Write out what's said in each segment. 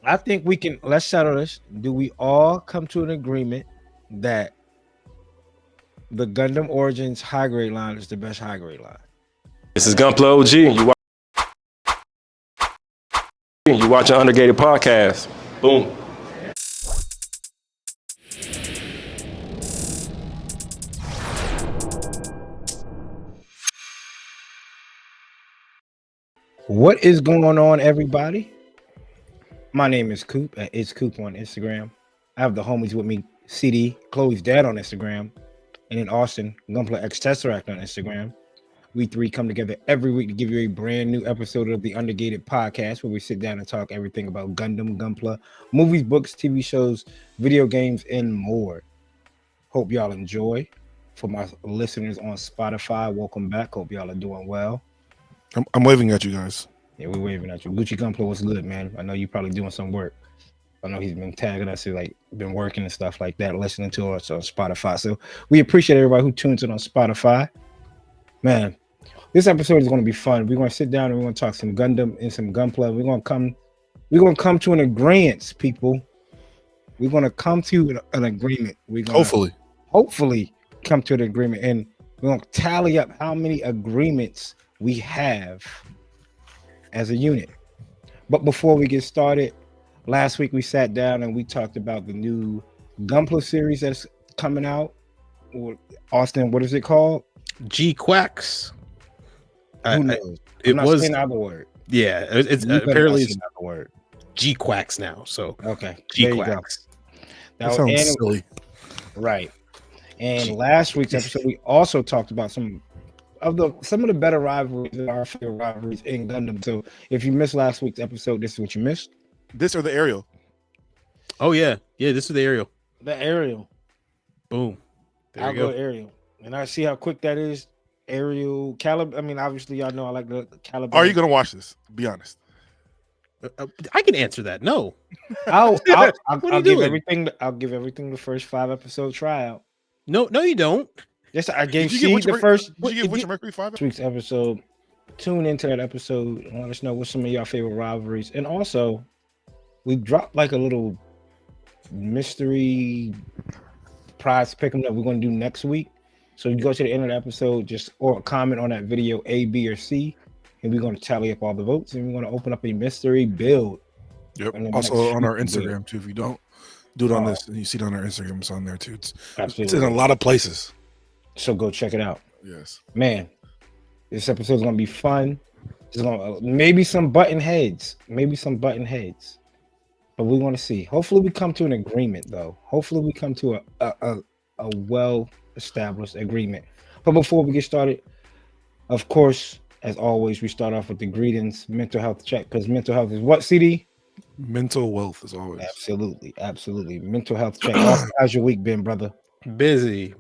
I think we can. Let's settle this. Do we all come to an agreement that the Gundam Origins high grade line is the best high grade line? This is Gunpla OG, and you watching Undergated Podcast. Boom. What is going on, everybody? My name is Coop at It's Coop on Instagram. I have the homies with me, CD, Chloe's dad on Instagram, and in Austin, Gunpla X Tesseract on Instagram. We three come together every week to give you a brand new episode of the Undergated Podcast, where we sit down and talk everything about Gundam, Gunpla, movies, books, TV shows, video games, and more. Hope y'all enjoy. For my listeners on Spotify, welcome back. Hope y'all are doing well. I'm waving at you guys. Yeah, we're waving at you. Gucci Gunpla, what's good, man? I know you're probably doing some work. I know he's been tagging us, like been working and stuff like that, listening to us on Spotify. So we appreciate everybody who tunes in on Spotify. Man, this episode is going to be fun. We're going to sit down and we're going to talk some Gundam and some Gunpla. We're going to come to an agreement, people. We're going to come to an agreement. We're going hopefully come to an agreement, and we're going to tally up how many agreements we have as a unit. But before we get started, last week we sat down and we talked about the new Gunpla series that's coming out. Austin, what is it called? G-Quacks. Who knows? It was another word. Yeah, it's apparently it's another word. G-Quacks now. So okay, G-Quacks. That sounds silly, right? And last week's episode, we also talked about some of the better rivalries, our favorite rivalries in Gundam. So if you missed last week's episode, this is what you missed. This or the aerial? Oh yeah, this is the aerial. The aerial. Boom. There I'll you go. go aerial, and I see how quick that is. Aerial caliber. I mean, obviously, y'all know I like the caliber. Are you gonna watch this? Be honest. I can answer that. No. I'll I'll give everything. I'll give everything the first 5 episode tryout. No, you don't. Yes, I gave C the first. Did you give Witcher Mercury 5? Week's episode. Tune into that episode and let us know what some of your favorite rivalries. And also, we dropped like a little mystery prize pick 'em that we're going to do next week. So you go to the end of the episode, or comment on that video A, B, or C, and we're going to tally up all the votes, and we're going to open up a mystery build. Yep. Also on our Instagram too. If you don't do it on this, and you see it on our Instagram, it's on there too. It's in a lot of places. So go check it out. Yes, man. This episode is gonna be fun. It's gonna maybe some button heads, but we want to see. Hopefully, we come to an agreement, though. Hopefully, we come to a well-established agreement. But before we get started, of course, as always, we start off with the greetings, mental health check, because mental health is what, CD? Mental wealth is always. Absolutely. Mental health check. How's your week been, brother? Busy.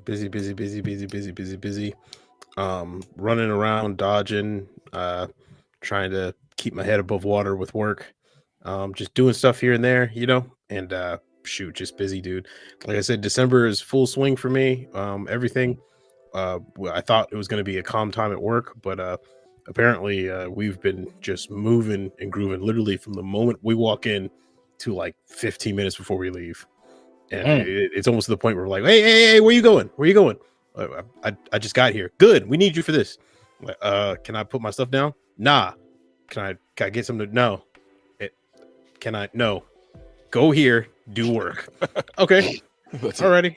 Running around, dodging, trying to keep my head above water with work. Just doing stuff here and there, and just busy, dude. Like I said, December is full swing for me. Everything. I thought it was going to be a calm time at work, but apparently we've been just moving and grooving literally from the moment we walk in to like 15 minutes before we leave. And it's almost to the point where we're like, hey, where you going? I just got here. Good. We need you for this. Can I put my stuff down? Nah. Can I get something? No. Can I? No. Go here. Do work. Okay. Alrighty.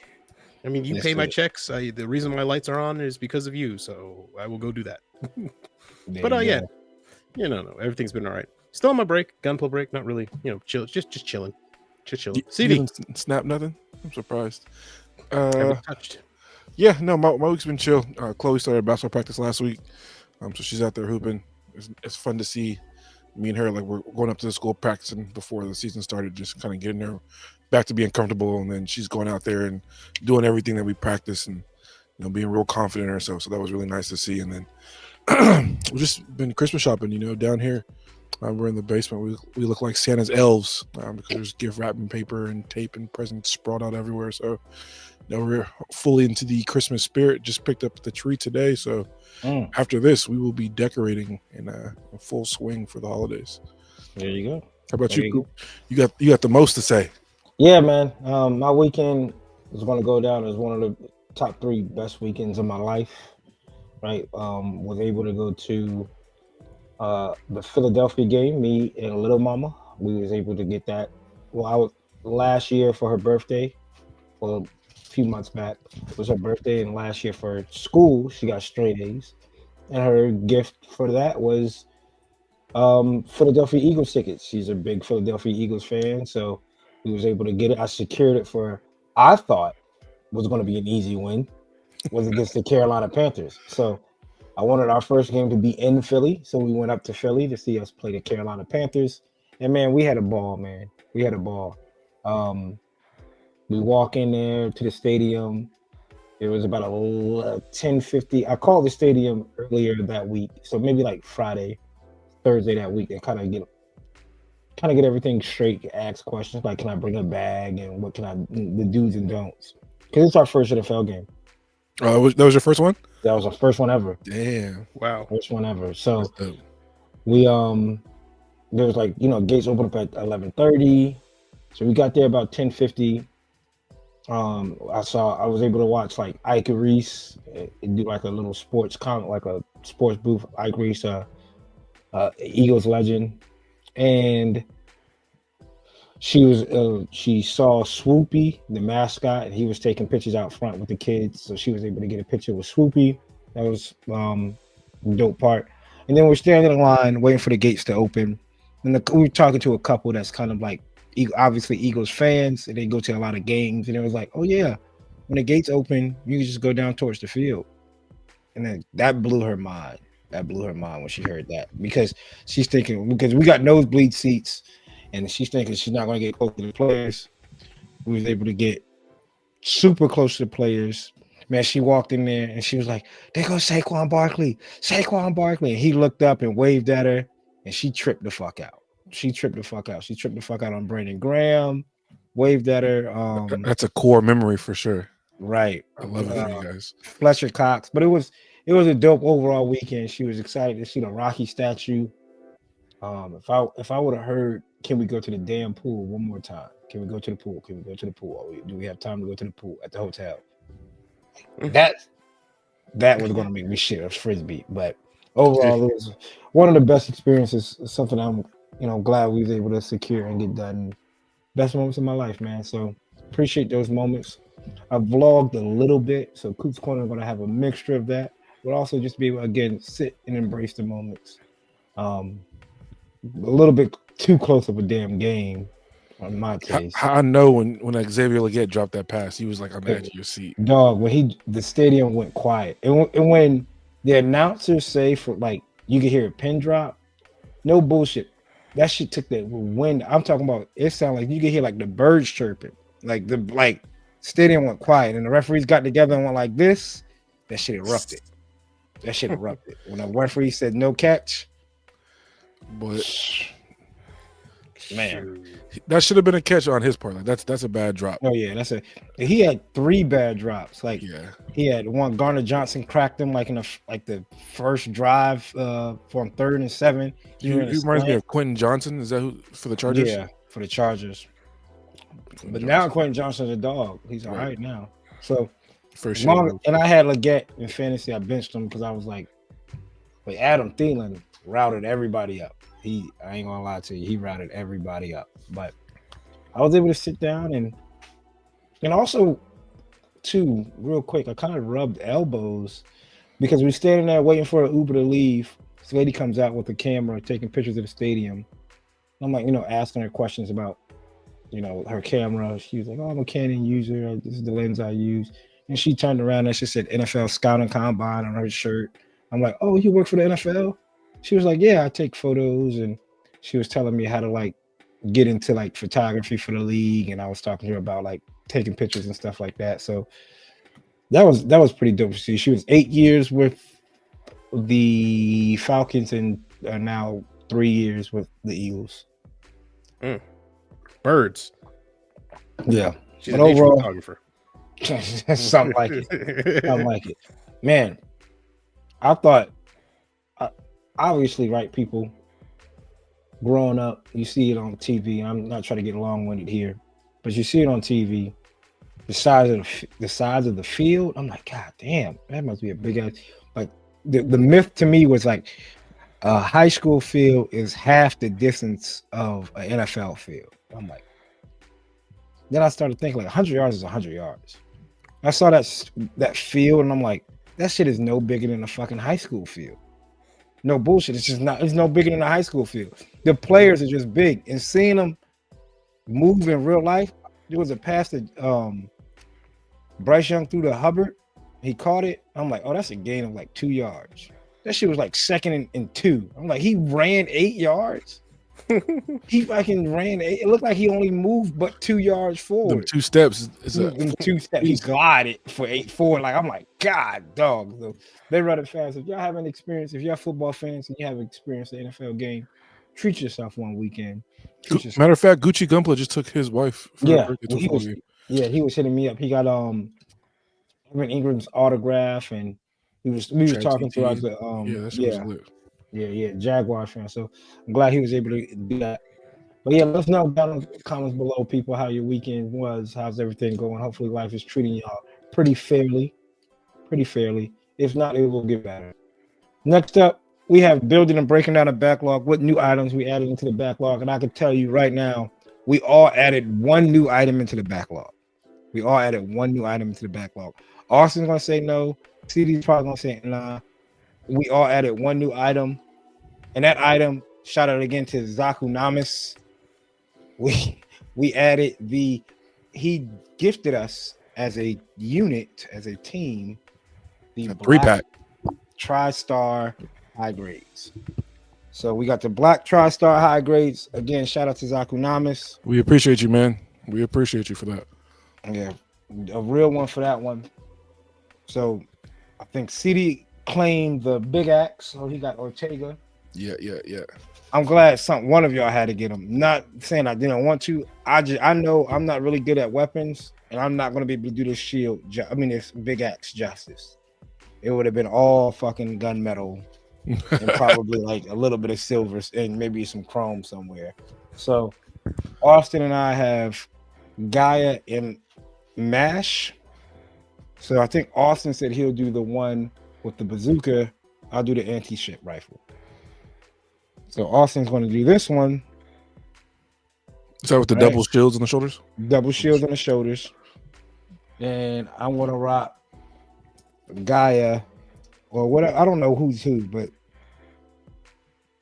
I mean, you pay my checks. The reason my lights are on is because of you. So I will go do that. But no. Everything's been all right. Still on my break. Gunpla break. Not really. Chill. Just chilling. You didn't snap nothing? I'm surprised. Haven't touched. Yeah, no, my week's been chill. Chloe started basketball practice last week, so she's out there hooping. It's fun to see me and her, like, we're going up to the school practicing before the season started, just kind of getting her back to being comfortable, and then she's going out there and doing everything that we practice and being real confident in herself. So that was really nice to see. And then we've just been Christmas shopping, down here. We're in the basement. We look like Santa's elves because there's gift wrapping paper and tape and presents sprawled out everywhere. So we're fully into the Christmas spirit. Just picked up the tree today. So after this, we will be decorating in full swing for the holidays. There you go. How about There you, you Coop? go. You got the most to say. Yeah, man. My weekend is going to go down as one of the top 3 best weekends of my life. Right. Was able to go to the Philadelphia game. Me and Little Mama. We was able to get that. Well, I was last year for her birthday. Well, a few months back was her birthday, and last year for school she got straight A's. And her gift for that was Philadelphia Eagles tickets. She's a big Philadelphia Eagles fan, so we was able to get it. I secured it for I thought was going to be an easy win was against the Carolina Panthers. So I wanted our first game to be in Philly, so we went up to Philly to see us play the Carolina Panthers. And man, we had a ball, man. We had a ball. Um, we walk in there to the stadium. It was about 10:50. I called the stadium earlier that week, so maybe like Friday, Thursday that week, and kind of get everything straight. Ask questions like, can I bring a bag, and what can I the do's and don'ts? Because it's our first NFL game. That was your first one? That was our first one ever. Damn. Wow. First one ever. So That's dope. we there was like gates open up at 11:30, so we got there about 10:50. I was able to watch like Ike Reese do like a little sports comment, like a sports booth. Ike Reese, Eagles legend, and she saw Swoopy, the mascot, and he was taking pictures out front with the kids, so she was able to get a picture with Swoopy. That was dope part. And then we're standing in line waiting for the gates to open, and we were talking to a couple that's kind of like obviously Eagles fans, and they go to a lot of games, and it was like, oh yeah, when the gates open, you can just go down towards the field. And then that blew her mind. That blew her mind when she heard that, because she's thinking, because we got nosebleed seats, and she's thinking she's not going to get close to the players. We was able to get super close to the players. Man, she walked in there and she was like, there goes Saquon Barkley. And he looked up and waved at her, and she tripped the fuck out. She tripped the fuck out on Brandon Graham, waved at her. That's a core memory for sure. Right. I love it for you guys. Fletcher Cox. But it was a dope overall weekend. She was excited to see the Rocky statue. If I would have heard, can we go to the damn pool one more time? Can we go to the pool? Do we have time to go to the pool at the hotel? That was going to make me shit a frisbee. But overall, it was one of the best experiences. Something I'm glad we was able to secure and get done. Best moments of my life, man. So appreciate those moments. I vlogged a little bit, so Coop's Corner is going to have a mixture of that, but also just be able again sit and embrace the moments. A little bit too close of a damn game on my taste. I know when Xavier Legette dropped that pass, he was like on the edge of your seat. Dog, when the stadium went quiet, and when the announcers say for like you could hear a pin drop, no bullshit. That shit took the wind. I'm talking about. It sounded like you could hear like the birds chirping, like stadium went quiet, and the referees got together and went like this. That shit erupted. When the referee said no catch, But man, that should have been a catch on his part. Like that's a bad drop. oh yeah, he had 3 bad drops. Like Yeah. he had one. Garner Johnson cracked him like in the first drive from 3rd and 7. He reminds me of Quentin Johnson. Is that who for the Chargers? Yeah, for the Chargers. Quentin But Johnson. now Quentin Johnson's a dog. He's all right now. So First year. and I had Legette in fantasy. I benched him because I was like Adam Thielen routed everybody up. I ain't gonna lie to you, he routed everybody up. But I was able to sit down and also too, real quick, I kind of rubbed elbows because we're standing there waiting for an Uber to leave. This lady comes out with a camera taking pictures of the stadium. I'm like, asking her questions about, her camera. She was like, oh, I'm a Canon user. This is the lens I use. And she turned around and she said NFL Scouting Combine on her shirt. I'm like, oh, you work for the NFL? She was like, yeah, I take photos. And she was telling me how to like get into like photography for the league. And I was talking to her about like taking pictures and stuff like that. So that was pretty dope to see. She was 8 years with the Falcons and now 3 years with the Eagles. Birds. Yeah. She's But a nature overall, photographer. something like it. Man, I thought, obviously, right, people, growing up, you see it on TV. I'm not trying to get long-winded here, but you see it on TV. The size of the field. I'm like, God damn, that must be a big ass. Like the myth to me was like a high school field is half the distance of an NFL field. I'm like, then I started thinking like 100 yards is 100 yards. I saw that field and I'm like, that shit is no bigger than a fucking high school field. No bullshit. It's just not. It's no bigger than a high school field. The players are just big, and seeing them move in real life. There was a pass that Bryce Young threw to Hubbard. He caught it. I'm like, oh, that's a gain of like 2 yards. That shit was like second and 2. I'm like, he ran 8 yards. He fucking ran 8. It looked like he only moved but 2 yards forward. Them 2 steps is Them 2 steps. He glided for 8 forward. Like, I'm like, God, dog. So they run it fast. If y'all haven't experienced, if y'all football fans and you haven't experienced the NFL game, treat yourself one weekend. Matter of fact, Gucci Gunpla just took his wife for Yeah, her birthday well, to Florida. he was hitting me up. He got Evan Ingram's autograph, and we was talking throughout the that shit was lit. Jaguar fan. So I'm glad he was able to do that. But yeah, let's know down in the comments below, people, how your weekend was. How's everything going? Hopefully, life is treating y'all pretty fairly. If not, it will get better. Next up, we have building and breaking down a backlog. What new items we added into the backlog? And I can tell you right now, we all added one new item into the backlog. Austin's gonna say no. CD's probably gonna say nah. We all added one new item, and that item, shout out again to Zaku Namas. We added he gifted us as a unit, as a team, the 3-pack TriStar high grades. So we got the black TriStar high grades. Again, shout out to Zaku Namas. We appreciate you, man. We appreciate you for that. Yeah, a real one for that one. So I think CD claimed the big axe, so he got Ortega. Yeah. I'm glad one of y'all had to get him. Not saying I didn't want to. I know I'm not really good at weapons, and I'm not going to be able to do this shield. This big axe justice. It would have been all fucking gunmetal and probably like a little bit of silver and maybe some chrome somewhere. So Austin and I have Gaia and Mash. So I think Austin said he'll do the one with the bazooka. I'll do the anti-ship rifle. So Austin's going to do this one. Is that with the double shields on the shoulders? Double shields on the shoulders. And I'm going to rock Gaia, or what? I don't know who's who, but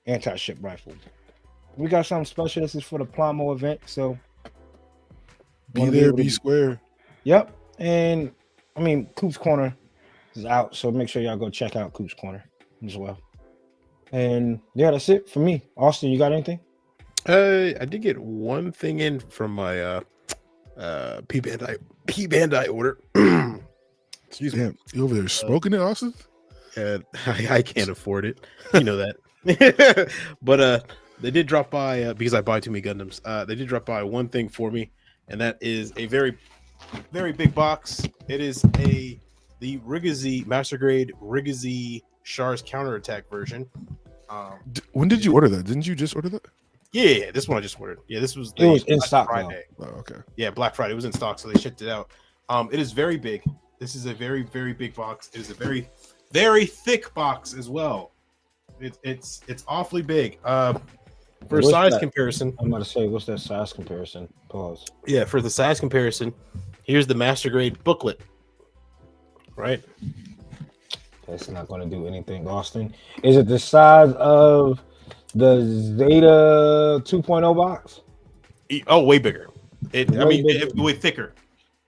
anti-ship rifle. We got something special. This is for the Plamo event, so be there, be square. Yep. And Coop's Corner is out, so make sure y'all go check out Coop's Corner as well. And yeah, that's it for me. Austin, you got anything? I did get one thing in from my P Bandai order. Excuse me. Damn, you over there smoking it, Austin? I can't afford it. You know that. But they did drop by because I buy too many Gundams. They did drop by one thing for me, and that is a very, very big box. It is the Rigazi Master Grade Rigazi Char's counterattack version. When did you order that? Didn't you just order that? Yeah, this one I just ordered. Yeah, this was it was in stock Friday. Oh, okay. Yeah, Black Friday. It was in stock, so they shipped it out. It is very big. This is a very, very big box. It is a very, very thick box as well. It's awfully big. For size comparison, I'm about to say, what's that size comparison? Pause. Yeah, for the size comparison, here's the Master Grade booklet. Right. That's not going to do anything, Austin. Is it the size of the Zeta 2.0 box? Oh, way bigger. Way thicker.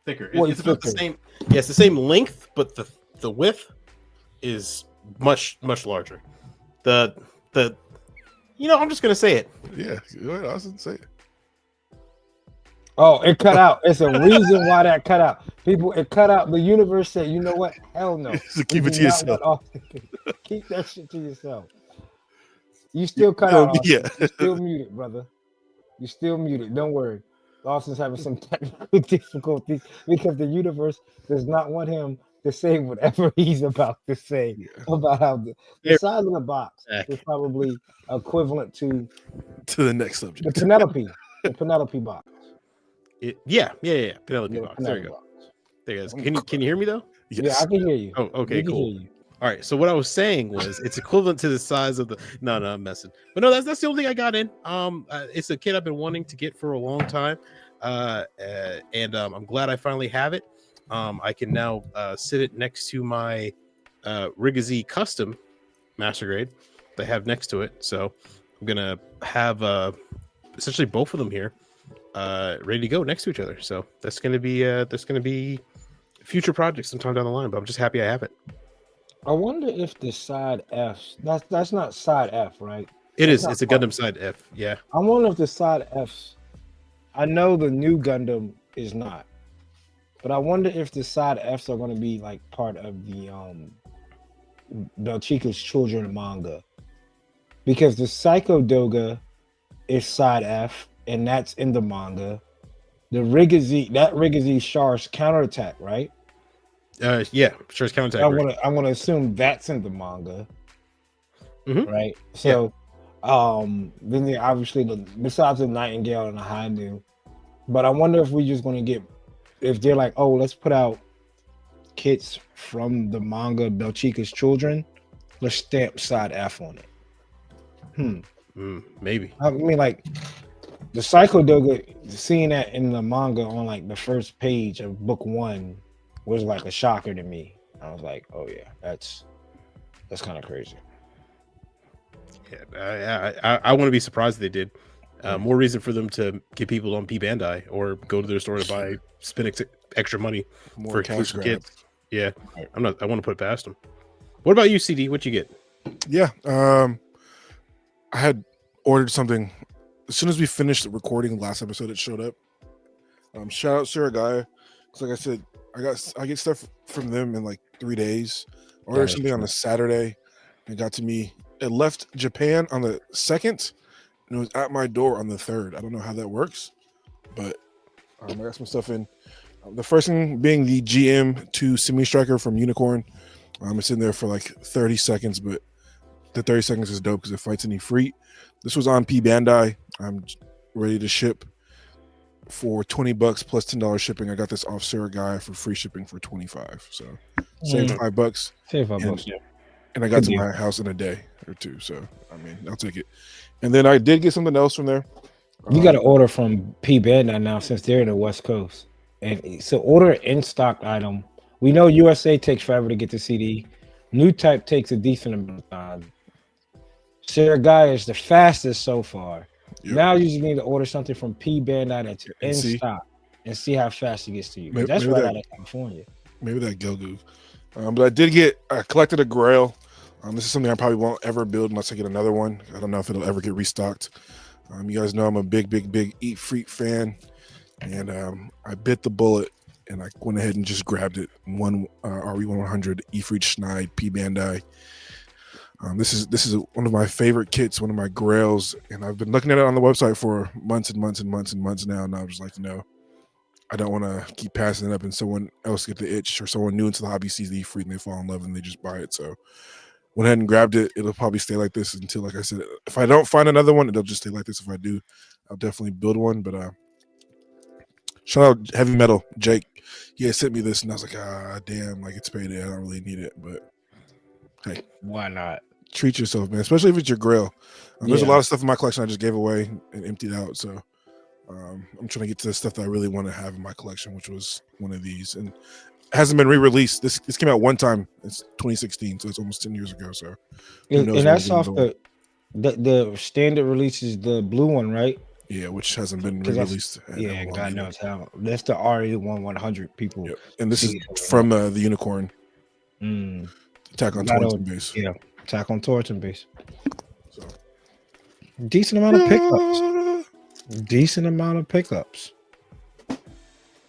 It's about the same. Yeah, it's the same length, but the width is much larger. I'm just gonna say it. Yeah, go ahead, Austin, say it. Oh, it cut out. It's a reason why that cut out. People, it cut out. The universe said, you know what? Hell no. So keep it to yourself. Keep that shit to yourself. You still cut out. Austin. Yeah. You're still muted, brother. You're still muted. Don't worry. Austin's having some technical difficulties because the universe does not want him to say whatever he's about to say about how the size of the box is probably equivalent to the next the subject. Penelope box. Yeah. Penelope box. There you go. Box. There you go. Can you hear me though? Yes. Yeah, I can hear you. Oh, okay, We can cool. hear you. All right. So what I was saying was it's equivalent to the size of the. No, I'm messing. But no, that's the only thing I got in. It's a kit I've been wanting to get for a long time, and I'm glad I finally have it. I can now sit it next to my Rigazzi Custom Master Grade that I have next to it. So I'm gonna have essentially both of them here, ready to go next to each other. So that's gonna be future projects sometime down the line. But I'm just happy I have it. I wonder if the side F's that's not side F, right? It That's is. not It's a part- Gundam side F. Yeah. I wonder if the side F's. I know the new Gundam is not, but I wonder if the side F's are going to be like part of the Belchica's Children manga, because the Psycho Doga is side F, and that's in the manga. The Rigazzi Char's counterattack, right? Yeah. Sure. It's counterattack. I'm gonna assume that's in the manga, Mhm. right? So, then they obviously besides the Nightingale and the Hainu, but I wonder if we're just gonna get if they're like, oh, let's put out kits from the manga Belchica's Children, let's stamp side F on it. Maybe. I mean, like the Psycho Doga, seeing that in the manga on like the first page of book 1 was like a shocker to me. I was like, oh yeah, that's kind of crazy. Yeah, I want to be surprised if they did. More reason for them to get people on P Bandai or go to their store to spend extra money More for cash grab. kids. Yeah, I want to put it past them. What about you, CD? What you get? Yeah. I had ordered something as soon as we finished the recording the last episode. It showed up. Shout out Suragaya, because like I said, I get stuff from them in like 3 days. I ordered something on a Saturday, and it got to me. It left Japan on the 2nd, and it was at my door on the 3rd. I don't know how that works, but I got some stuff in. The first thing being the GM2 Semi Striker from Unicorn. It's in there for like 30 seconds, but the 30 seconds is dope because it fights any Freet. This was on P Bandai. I'm ready to ship for $20 plus $10 shipping. I got this off Suragaya for free shipping for $25. So save $5. Save $5, yeah. And I got to my house in a day or two. So I mean, I'll take it. And then I did get something else from there. You got to order from P Bandai now since they're in the West Coast. And so order an in-stock item. We know USA takes forever to get the CD. New Type takes a decent amount of time. Suragaya is the fastest so far. Yep. Now you just need to order something from P Bandai that's in see. stock and see how fast it gets to you. Maybe That's right that- out of California. Maybe that Gogu. But I collected a Grail. This is something I probably won't ever build unless I get another one. I don't know if it'll ever get restocked. You guys know I'm a big Eat Freak fan. And I bit the bullet and I went ahead and just grabbed it. One RE100 Efreet Schneid P Bandai. This is one of my favorite kits, one of my grails, and I've been looking at it on the website for months and months now. And I was like, no, I don't want to keep passing it up and someone else get the itch, or someone new into the hobby sees the Efreet and they fall in love and they just buy it. So went ahead and grabbed it. It'll probably stay like this until, like I said, if I don't find another one, it'll just stay like this. If I do, I'll definitely build one. But shout out Heavy Metal Jake. He had sent me this and I was like, damn, like it's payday. I don't really need it, but hey, Why not? treat yourself, man, especially if it's your grail. There's a lot of stuff in my collection I just gave away and emptied out. So I'm trying to get to the stuff that I really want to have in my collection, which was one of these. And it hasn't been re-released. This came out one time. It's 2016, so it's almost 10 years ago. So And that's off the standard release is the blue one, right? Yeah, which hasn't been re-released. Yeah, God knows how. That's the RE100 people. Yep. And this is from the Unicorn. Attack on Titan base. Yeah, Attack on Titan base. So decent amount of pickups.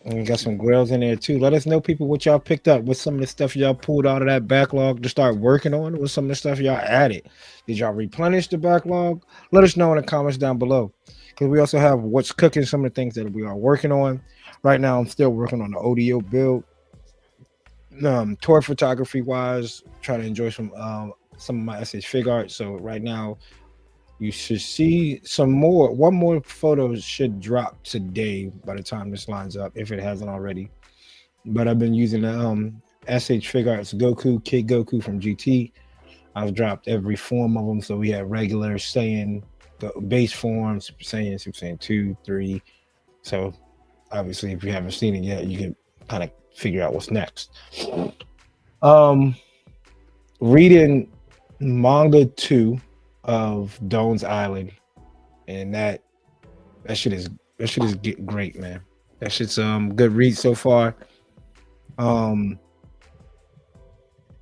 And we got some grails in there too. Let us know, people, what y'all picked up. What's some of the stuff y'all pulled out of that backlog to start working on? What's some of the stuff y'all added? Did y'all replenish the backlog? Let us know in the comments down below. Because we also have what's cooking, some of the things that we are working on. Right now, I'm still working on the ODO build. tour photography wise, trying to enjoy some of my SH fig art. So right now you should see one more photo should drop today by the time this lines up, if it hasn't already. But I've been using the SH fig arts Goku, Kid Goku from GT. I've dropped every form of them. So we have regular, Saiyan, the base form, Super Saiyan, Super Saiyan 2, 3. So obviously if you haven't seen it yet, you can kind of figure out what's next. Reading manga 2 of Doan's Island, and that shit is great, man. That shit's good read so far. A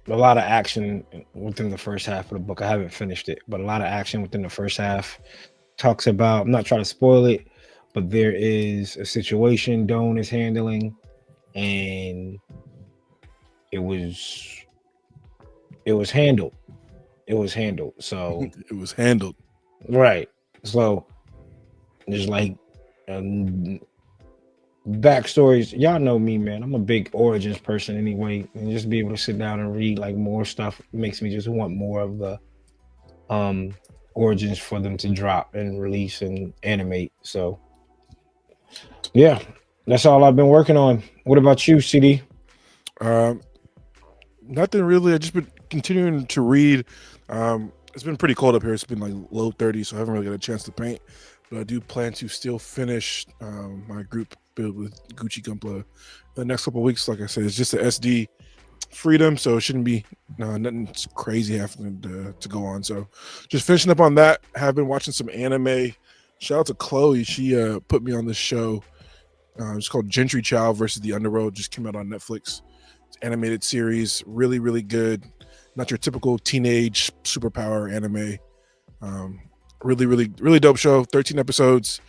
lot of action within the first half of the book. I haven't finished it, but a lot of action within the first half. Talks about, I'm not trying to spoil it, but there is a situation Doan is handling, and it was handled. It was handled. So it was handled. Right. So there's like backstories. Y'all know me, man. I'm a big origins person anyway, and just be able to sit down and read like more stuff makes me just want more of the origins for them to drop and release and animate. So yeah, that's all I've been working on. What about you, CD? Nothing really. I just been continuing to read. It's been pretty cold up here. It's been like low 30s, so I haven't really got a chance to paint. But I do plan to still finish my group build with Gucci Gunpla the next couple of weeks. Like I said, it's just a SD freedom, so it shouldn't be nothing crazy having to go on. So just finishing up on that. Have been watching some anime. Shout out to Chloe. She put me on this show. It's called Gentry Chow versus the Underworld. Just came out on Netflix. It's an animated series. Really, really good. Not your typical teenage superpower anime. Really, really, really dope show. 13 episodes.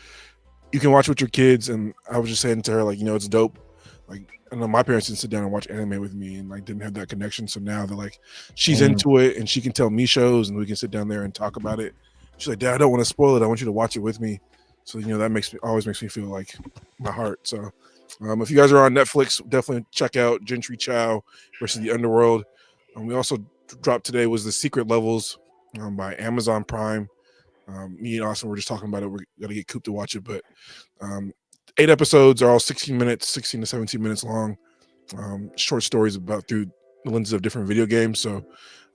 You can watch with your kids. And I was just saying to her, like, it's dope. Like, I know my parents didn't sit down and watch anime with me and like didn't have that connection. So now they're like, she's into it and she can tell me shows and we can sit down there and talk about it. She's like, Dad, I don't want to spoil it. I want you to watch it with me. So, that always makes me feel like my heart. So if you guys are on Netflix, definitely check out Gentry Chow versus the Underworld. We also dropped today was The Secret Levels by Amazon Prime. Me and Austin were just talking about it. We're going to get Coop to watch it, but 8 episodes are all 16 to 17 minutes long. Short stories about through the lenses of different video games. So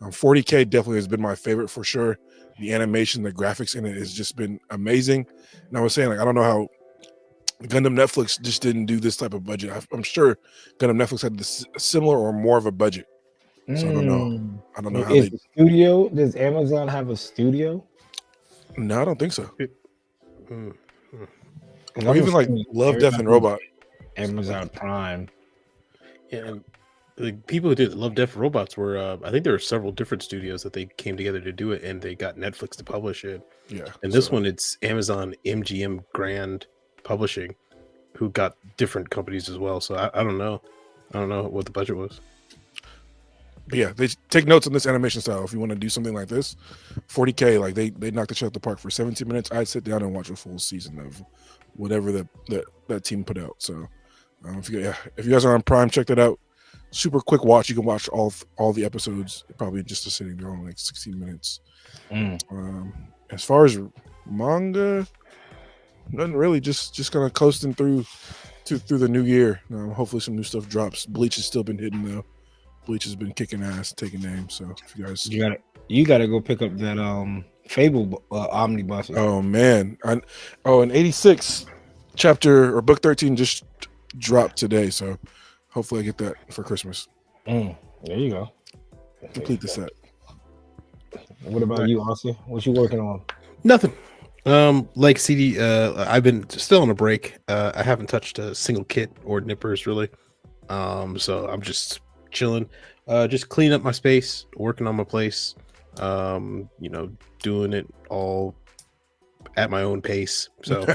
40K definitely has been my favorite for sure. The animation, the graphics in it has just been amazing. And I was saying, like, I don't know how Gundam Netflix just didn't do this type of budget. I'm sure Gundam Netflix had this similar or more of a budget. So I don't know how the studio. Does Amazon have a studio? No, I don't think so. Or even like Love, Death, and Robot. Amazon Prime. Yeah, the people who did Love, Death, and Robots were, I think there were several different studios that they came together to do it, and they got Netflix to publish it. Yeah. And this one, it's Amazon MGM Grand Publishing, who got different companies as well. So I don't know. I don't know what the budget was. But yeah, they take notes on this animation style. If you want to do something like this, 40K, like they knocked the shit out the park for 17 minutes. I'd sit down and watch a full season of whatever that team put out. So if you guys are on Prime, check that out. Super quick watch. You can watch all the episodes probably just a sitting there on like 16 minutes. As far as manga, nothing really. Just kind of coasting through the new year. Hopefully some new stuff drops. Bleach has still been hidden though. Bleach has been kicking ass, taking names. So if you guys, you gotta go pick up that Fable omnibus. Oh man, and 86 chapter or book 13 just dropped today. So hopefully I get that for Christmas. There you go. Complete the set. What about you, Austin? What you working on? Nothing. Like CD, I've been still on a break. I haven't touched a single kit or nippers really. So I'm just chilling, just cleaning up my space, working on my place, doing it all at my own pace. So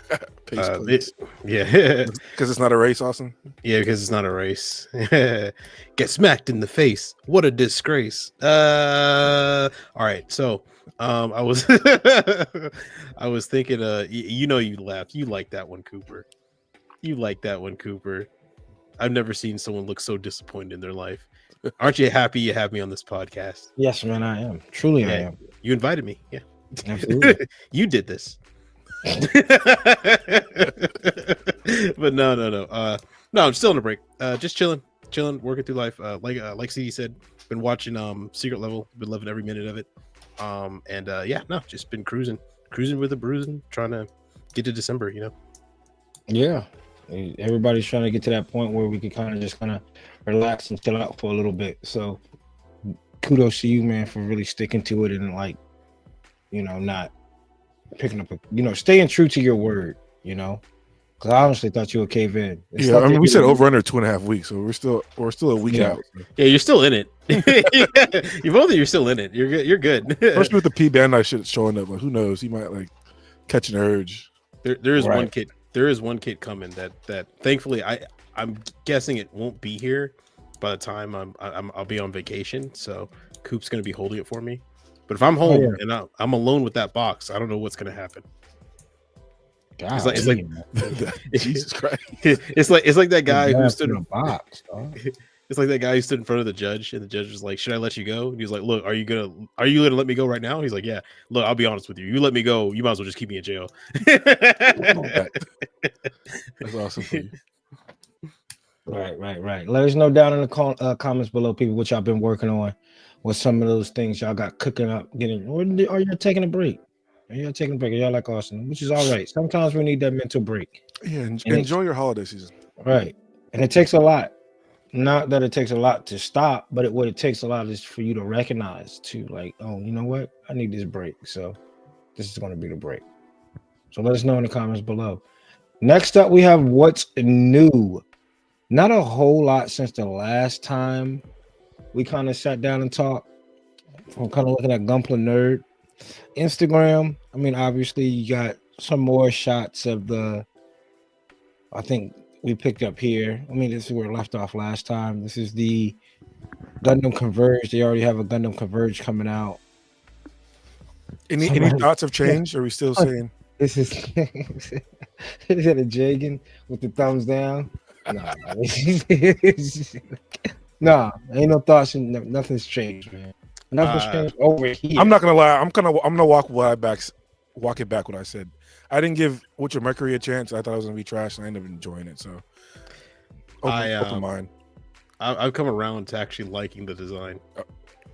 pace. Yeah, because it's not a race, Austin. Yeah, because it's not a race. Get smacked in the face. What a disgrace. All right, so I was I was thinking, you laughed. You like that one, Cooper. I've never seen someone look so disappointed in their life. Aren't you happy you have me on this podcast? Yes, man, I am. Truly, I Yeah, am. you invited me. Yeah, Absolutely. you did this. But no. No, I'm still on a break. Just chilling, working through life. Like CD said, been watching Secret Level. Been loving every minute of it. Just been cruising with the bruising, trying to get to December. Yeah. Everybody's trying to get to that point where we can kind of relax and chill out for a little bit. So kudos to you, man, for really sticking to it and not picking up staying true to your word, because I honestly thought you would cave in. Yeah, I mean, we said over under 2.5 weeks, so we're still a week out. Yeah, you're still in it. You're still in it. You're good. Especially with the P Bandai shit showing up, like who knows? He might like catch an urge. There is one kid. There is one kid coming that thankfully I'm guessing it won't be here by the time I'll be on vacation. So Coop's gonna be holding it for me. But if I'm home and I'm alone with that box, I don't know what's gonna happen. God, it's like Jesus Christ. It's like that guy who stood in a box. It's like that guy who stood in front of the judge, and the judge was like, "Should I let you go?" And he was like, "Look, are you gonna let me go right now?" He's like, "Yeah. Look, I'll be honest with you. You let me go, you might as well just keep me in jail." That's awesome for you. Right. Let us know down in the comments below, people, what y'all been working on, what some of those things y'all got cooking up, or are you taking a break? Are y'all taking a break? Are y'all like Austin, which is all right. Sometimes we need that mental break. Yeah, enjoy your holiday season. Right, and it takes a lot. Not that it takes a lot to stop, but what it takes a lot is for you to recognize oh, you know what? I need this break. So this is going to be the break. So let us know in the comments below. Next up, we have what's new. Not a whole lot since the last time we kind of sat down and talked. I'm kind of looking at Gunpla Nerd. Instagram, I mean, obviously you got some more shots of I think we picked up here. I mean, this is where it left off last time. This is the Gundam Converge. They already have a Gundam Converge coming out. Any thoughts have changed? Or are we still saying this is is it a Jagan with the thumbs down? Nah, ain't no thoughts. Nothing's changed, man. Nothing's changed over here. I'm not gonna lie. I'm gonna walk it back. What I said. I didn't give Witcher Mercury a chance. I thought it was gonna be trash, and I ended up enjoying it. So open mind. I've come around to actually liking the design.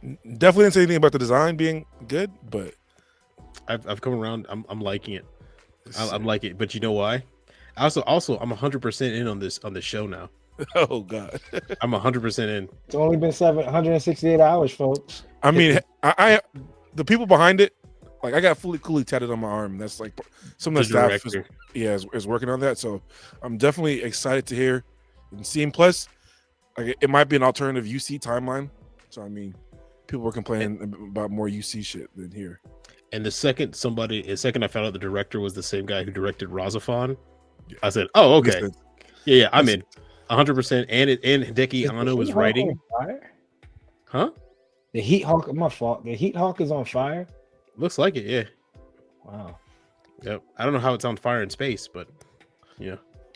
Definitely didn't say anything about the design being good, but I've come around. I'm liking it. I'm liking it. But you know why? Also, I'm 100% in on this show now. Oh God, I'm 100% in. It's only been 768 hours, folks. I mean, I the people behind it, like I got fully coolly tatted on my arm. That's like some of the staff is working on that. So I'm definitely excited to hear and see. And plus, like it might be an alternative UC timeline. So I mean, people were complaining about more UC shit than here. And the second I found out the director was the same guy who directed Razafon, I said, "Oh, okay, yeah, I'm in 100%." And Hideki Anno was writing. Huh? The Heat Hawk, my fault. The Heat Hawk is on fire. Looks like it, yeah. Wow. Yep. I don't know how it's on fire in space, but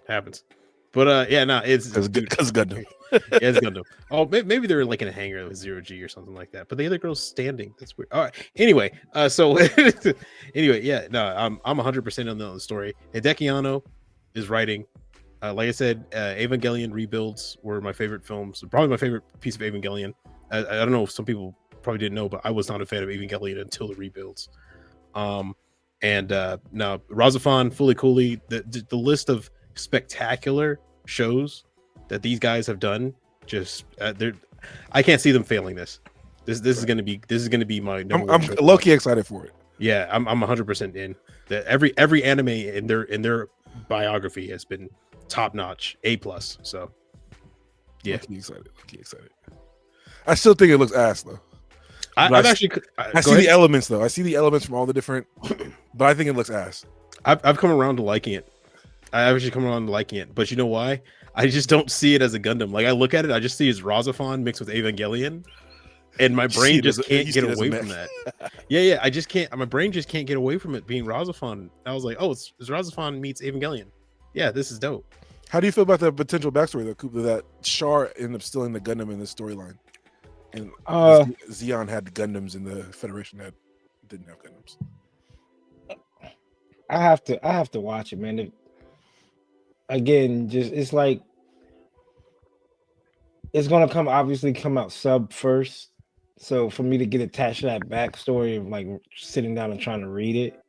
happens. But it's because Gundam. Yeah, it's Gundam. Oh, maybe they're like in a hangar with 0G or something like that. But the other girl's standing. That's weird. All right. Anyway, I'm 100% on the story. Hideki Anno is writing. Like I said, Evangelion rebuilds were my favorite films. Probably my favorite piece of Evangelion. I don't know if some people probably didn't know, but I was not a fan of Evangelion until the rebuilds. Now Razafon, Fully Cooley, the list of spectacular shows that these guys have done, just I can't see them failing this. This is gonna be my number I'm low-key excited for it. Yeah, I'm 100% in. That every anime in their biography has been top notch, A+. So yeah, low-key excited. I still think it looks ass though. I see the elements though. I see the elements from all the different, but I think it looks ass. I've come around to liking it. I've actually come around to liking it, but you know why? I just don't see it as a Gundam. Like I look at it, I just see as Razafon mixed with Evangelion, and my brain just can't get away from that. Yeah, I just can't. My brain just can't get away from it being Razafon. I was like, oh, it's Razafon meets Evangelion. Yeah, this is dope. How do you feel about the potential backstory though, Cooper, that Char ended up stealing the Gundam in this storyline? And Uh, Xeon had the Gundams, and the Federation didn't have Gundams. I have to watch it, man. Again, just it's like it's gonna obviously come out sub first. So for me to get attached to that backstory of like sitting down and trying to read it,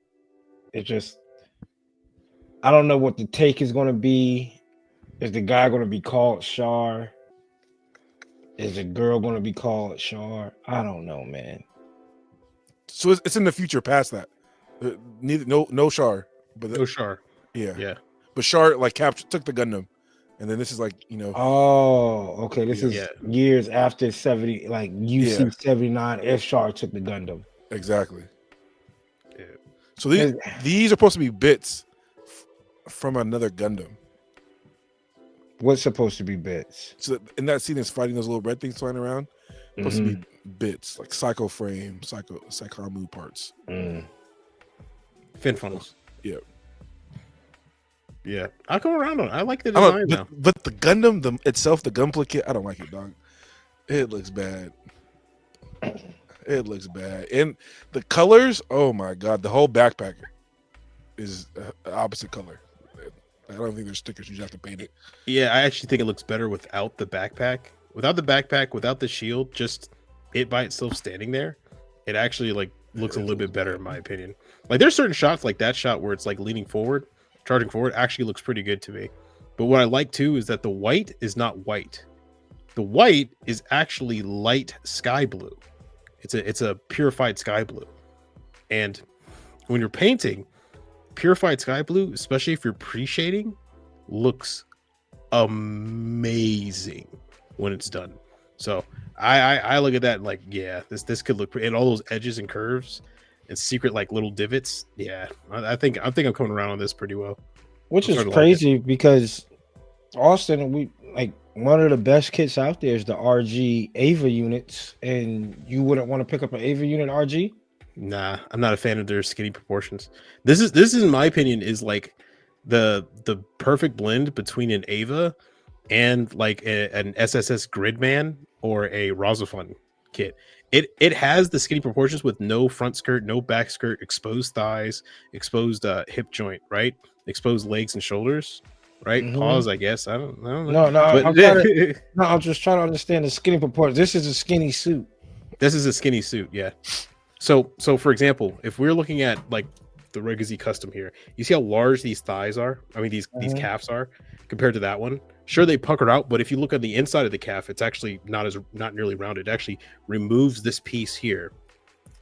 it just I don't know what the take is gonna be. Is the guy gonna be called Char? Is the girl gonna be called Char? I don't know, man. So it's in the future past that. No Char, but No Char. yeah. But Char like took the Gundam, and then this is like Oh, okay. This is Yeah. years after 70, like UC 79. If Char took the Gundam, exactly. Yeah. So these are supposed to be bits from another Gundam. what's supposed to be bits? So in that scene, is fighting those little red things flying around. Supposed to be bits like Psycho Frame, Psychomu parts. Fin funnels. Yeah. Yeah. I'll come around on it. I like the design now. But the Gundam itself, the Gunpla kit, I don't like it, dog. It looks bad. It looks bad. And the colors, oh my god, the whole backpack is opposite color. I don't think there's stickers. You just have to paint it. Yeah, I actually think it looks better without the backpack. Without the backpack, without the shield, just it by itself standing there, it actually like looks a little bit better in my opinion. Like there's certain shots like that shot where it's like leaning forward, charging forward, actually looks pretty good to me. But what I like too is that the white is not white. The white is actually light sky blue. It's a purified sky blue. And when you're painting, purified sky blue, especially if you're pre-shading, looks amazing when it's done. So I look at that like, yeah, this could look pretty, and all those edges and curves and secret like little divots. Yeah, I think I'm coming around on this pretty well. Which is crazy because Austin, we like one of the best kits out there is the RG Ava units, and you wouldn't want to pick up an Ava unit RG. Nah, I'm not a fan of their skinny proportions. This is in my opinion is like the perfect blend between an Ava and like an SSS Gridman or a Razafun kit. It has the skinny proportions with no front skirt, no back skirt, exposed thighs, exposed hip joint, right? Exposed legs and shoulders, right? Pause, I guess. I don't know. No, But, I'm just trying to understand the skinny proportions. This is a skinny suit. This is a skinny suit, yeah. So for example, if we're looking at like the Regazi custom here, you see how large these thighs are? I mean, these calves are compared to that one. Sure, they pucker out, but if you look on the inside of the calf, it's actually not nearly rounded. It actually removes this piece here,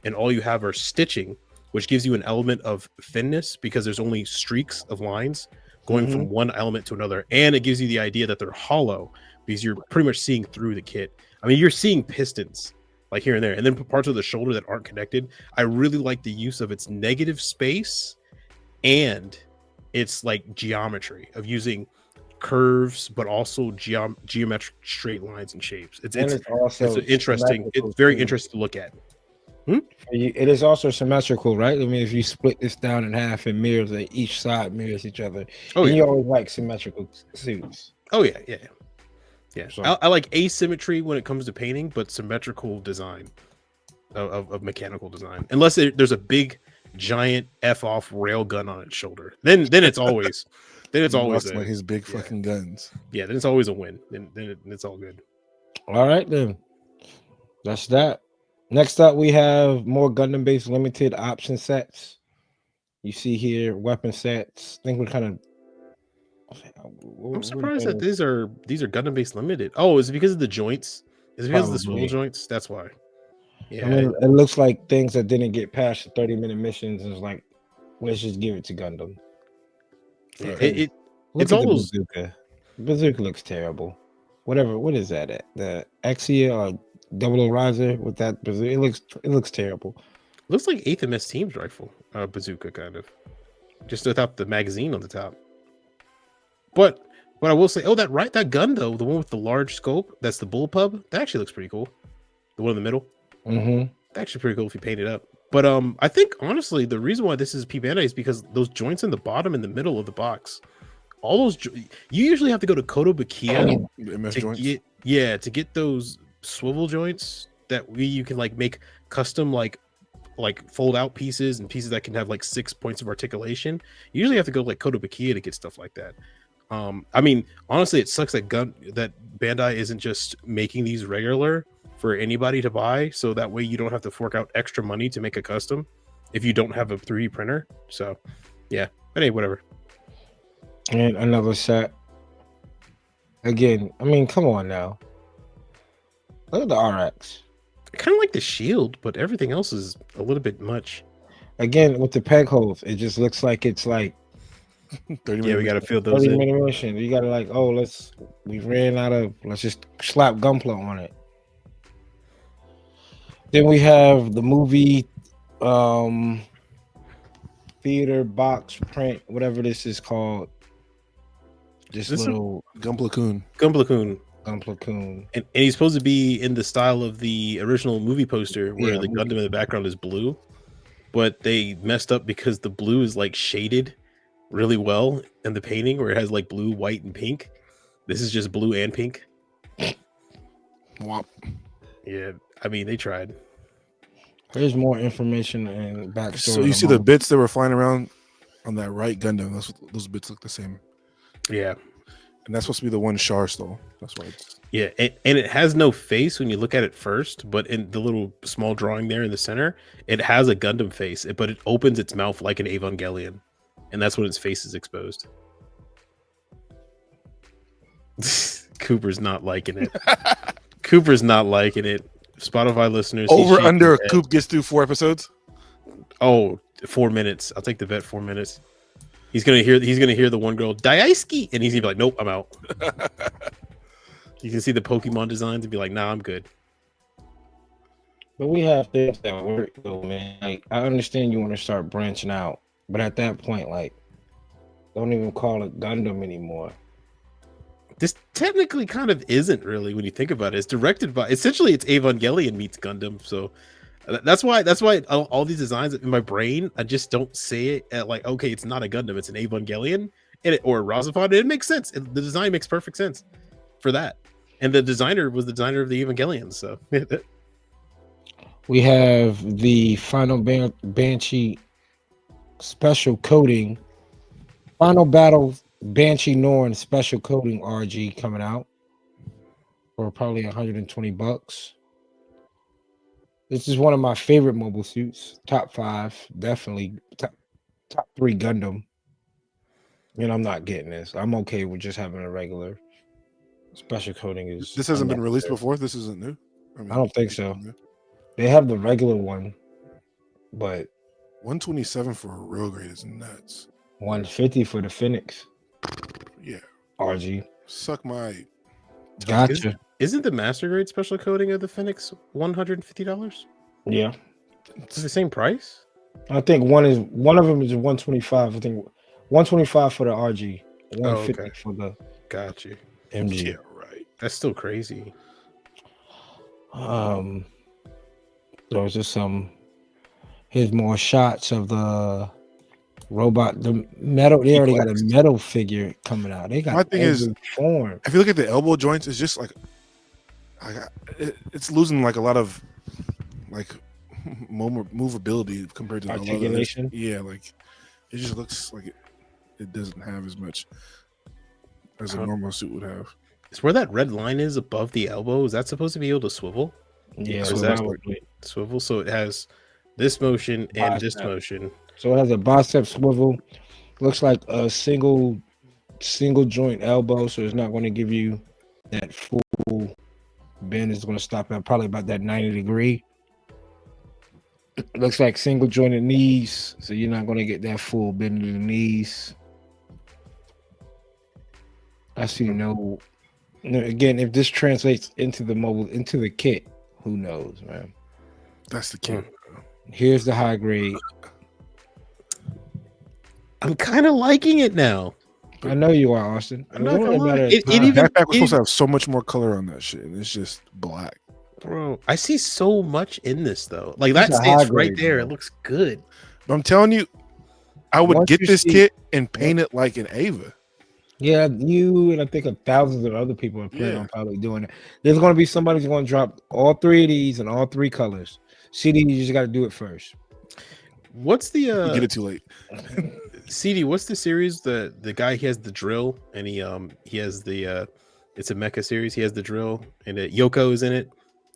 and all you have are stitching, which gives you an element of thinness because there's only streaks of lines going from one element to another, and it gives you the idea that they're hollow because you're pretty much seeing through the kit. I mean, you're seeing pistons like here and there, and then parts of the shoulder that aren't connected. I really like the use of its negative space and its like geometry of using curves, but also geometric straight lines and shapes. It's interesting. It's very interesting to look at. It is also symmetrical, right? I mean, if you split this down in half and mirrors, like each side mirrors each other. You always like symmetrical suits. Oh yeah. So, I like asymmetry when it comes to painting, but symmetrical design of mechanical design. Unless there's a big giant off rail gun on its shoulder, then it's always like his big fucking guns. Yeah, then it's always a win. Then it's all good. All right, then that's that. Next up, we have more Gundam based limited option sets. You see here weapon sets. I think we're kind of. I'm surprised that these are Gundam based limited. Oh, is it because of the joints? Is it because of the swivel joints? That's why. Yeah, I mean, it looks like things that didn't get past the 30-minute missions is like, let's just give it to Gundam. Yeah, it's almost bazooka. Bazooka looks terrible. What is that at? The Exia or Double Riser with that bazooka? It looks terrible. Looks like 8th MS Team's rifle, bazooka kind of, just without the magazine on the top. But I will say, that gun though, the one with the large scope, that's the bullpup. That actually looks pretty cool. The one in the middle, actually pretty cool if you paint it up. But I think honestly, the reason why this is P Bandai is because those joints in the bottom and the middle of the box, all those you usually have to go to Kotobukiya to get those swivel joints that you can like make custom like fold out pieces and pieces that can have like 6 points of articulation. You usually have to go like Kotobukiya to get stuff like that. I mean, honestly, it sucks that Bandai isn't just making these regular for anybody to buy, so that way you don't have to fork out extra money to make a custom if you don't have a 3D printer. So yeah, but hey, whatever. And another set. Again, I mean, come on now. Look at the RX. I kind of like the shield, but everything else is a little bit much. Again, with the peg holes, it just looks like it's like 30 Yeah, we got to fill those 30 in. minute mission. You gotta like, let's just slap Gunpla on it. Then we have the movie theater box print, whatever this is called. This little Gunpla-kun. Gunpla-kun. And he's supposed to be in the style of the original movie poster where Yeah, the Gundam in the background is blue, but they messed up because the blue is like shaded really well in the painting where it has like blue, white, and pink. This is just blue and pink. Womp. Yeah, I mean, they tried. There's more information and backstory. So you see the bits that were flying around on that right Gundam. Those bits look the same. Yeah. And that's supposed to be the one Char stole. That's why it's... Yeah, and it has no face when you look at it first, but in the little small drawing there in the center, it has a Gundam face, but it opens its mouth like an Evangelion, and that's when its face is exposed. Cooper's not liking it. Cooper's not liking it. Spotify listeners, Over under Coop gets through 4 episodes. Oh, 4 minutes. I'll take the bet. 4 minutes. He's gonna hear the one girl Daisuke, and he's gonna be like, "Nope, I'm out." You can see the Pokemon designs and be like, "Nah, I'm good." But we have things that work though, man. Like I understand you want to start branching out, but at that point, like, don't even call it Gundam anymore. This technically kind of isn't really when you think about it. It's directed by essentially it's Evangelion meets Gundam, so that's why all these designs in my brain, I just don't say it at like, okay, it's not a Gundam, it's an Evangelion or a Razapod. It makes sense. The design makes perfect sense for that. And the designer was the designer of the Evangelion, so we have the final Banshee special coating, final battle Banshee Norn special coating RG coming out for probably $120. This is one of my favorite mobile suits. Top 5, definitely top 3 Gundam. And I'm not getting this. I'm okay with just having a regular special coating. This hasn't been released before. This isn't new. I don't think so. They have the regular one, but 127 for a real grade is nuts. 150 for the Phoenix. Yeah. RG. Suck my. Gotcha. Isn't the master grade special coating of the Phoenix $150? Yeah. It's the same price? I think one of them is 125. I think 125 for the RG, 150 for the Got you. MG. Yeah, right. That's still crazy. There's just here's more shots of the robot, the metal. They already got a metal figure coming out. They got my thing is form. If you look at the elbow joints, it's just like it's losing like a lot of like movability compared to articulation. Yeah, like it just looks like it doesn't have as much as a normal suit would have. Is where that red line is above the elbow, is that supposed to be able to swivel? Yeah, so swivel. So it has this motion and this motion. So it has a bicep swivel. Looks like a single joint elbow, so it's not going to give you that full bend. It's going to stop at probably about that 90 degree. Looks like single jointed knees, so you're not going to get that full bend of the knees. I see no. Again, if this translates into the kit, who knows, man? That's the kit. Here's the high grade. I'm kind of liking it now. I know you are, Austin. I'm not gonna lie. Backpack was supposed to have so much more color on that shit, and it's just black. Bro, I see so much in this though. Like that stance right there, it looks good. But I'm telling you, I would get this kit and paint it like an Ava. Yeah, you and I think thousands of other people are planning Yeah. on probably doing it. There's going to be somebody who's going to drop all three of these in all three colors. CD, you just got to do it first. What's You the get it too late. CD? What's the series? The guy, he has the drill, and he has the it's a mecha series. He has the drill, and Yoko is in it.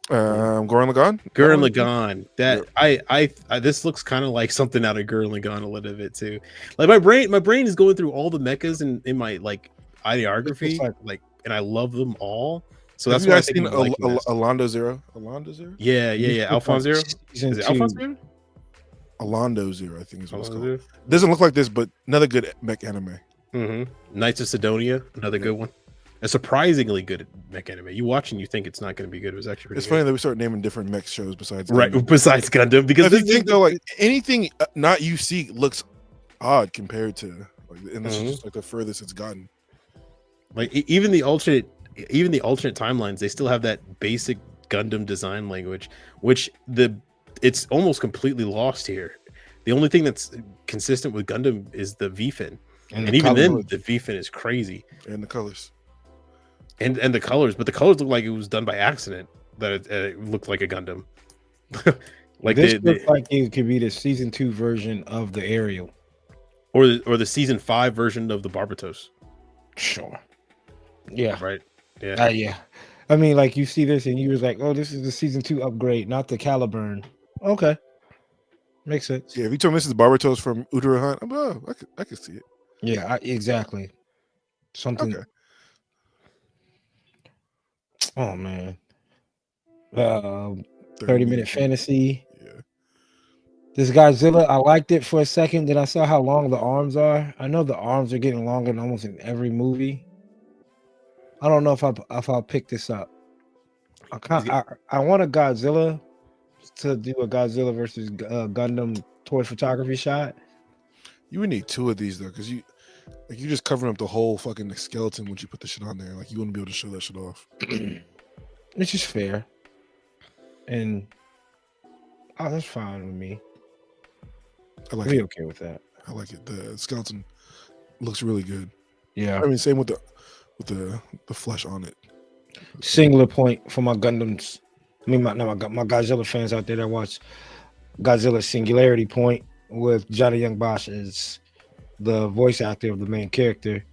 Gurren Lagann. Gurren That one? Lagann. That Yep. I this looks kind of like something out of Gurren Lagann a little bit too. Like my brain is going through all the mechas in my like It looks ideography, like and I love them all. So Have that's you why I guys think seen I'm liking this. Alondo Zero? Alondo Zero? Yeah, this looks Alphonse like Zero. season Is it two. Alphonse Zero? Alondo Zero, I think is what it's Alphonse called. Zero? Doesn't look like this, but another good mech anime. Knights of Sidonia, another good one. A surprisingly good mech anime. You watch and you think it's not going to be good. It was actually pretty It's good. funny that we start naming different mech shows besides Right, Gundam. besides Gundam, because If you think though, like anything not UC looks odd compared to like, and this is just like the furthest it's gotten. like even the alternate timelines, they still have that basic Gundam design language, which it's almost completely lost here. The only thing that's consistent with Gundam is the V-fin, and the even then colors. the V-fin is crazy, And the colors. and the colors, but the colors look like it was done by accident, that it looked like a Gundam. Like this looks like it could be the season 2 version of the Ariel. or the season 5 version of the Barbatos. Sure. Yeah. Right. Yeah. Yeah. I mean, like you see this and you was like, oh, this is the season 2 upgrade, not the Caliburn. Okay. Makes sense. Yeah, if you told me this is Barbatos from Udara Hunt, I'm I could see it. Yeah, exactly. Something. Okay. Oh man. 30-minute fantasy. Yeah. This Godzilla, I liked it for a second. Then I saw how long the arms are. I know the arms are getting longer in almost in every movie. I don't know if I'll pick this up. I want a Godzilla to do a Godzilla versus Gundam toy photography shot. You would need two of these though, because you just covering up the whole fucking skeleton once you put the shit on there. Like you wouldn't be able to show that shit off. It's just fair, and that's fine with me. I like Be it. okay with that. I like it. The skeleton looks really good. Yeah. I mean, same with the flesh on it. Singular point for my Gundams. I mean, my Godzilla fans out there that watch Godzilla Singularity Point with Johnny Young Bosch as the voice actor of the main character.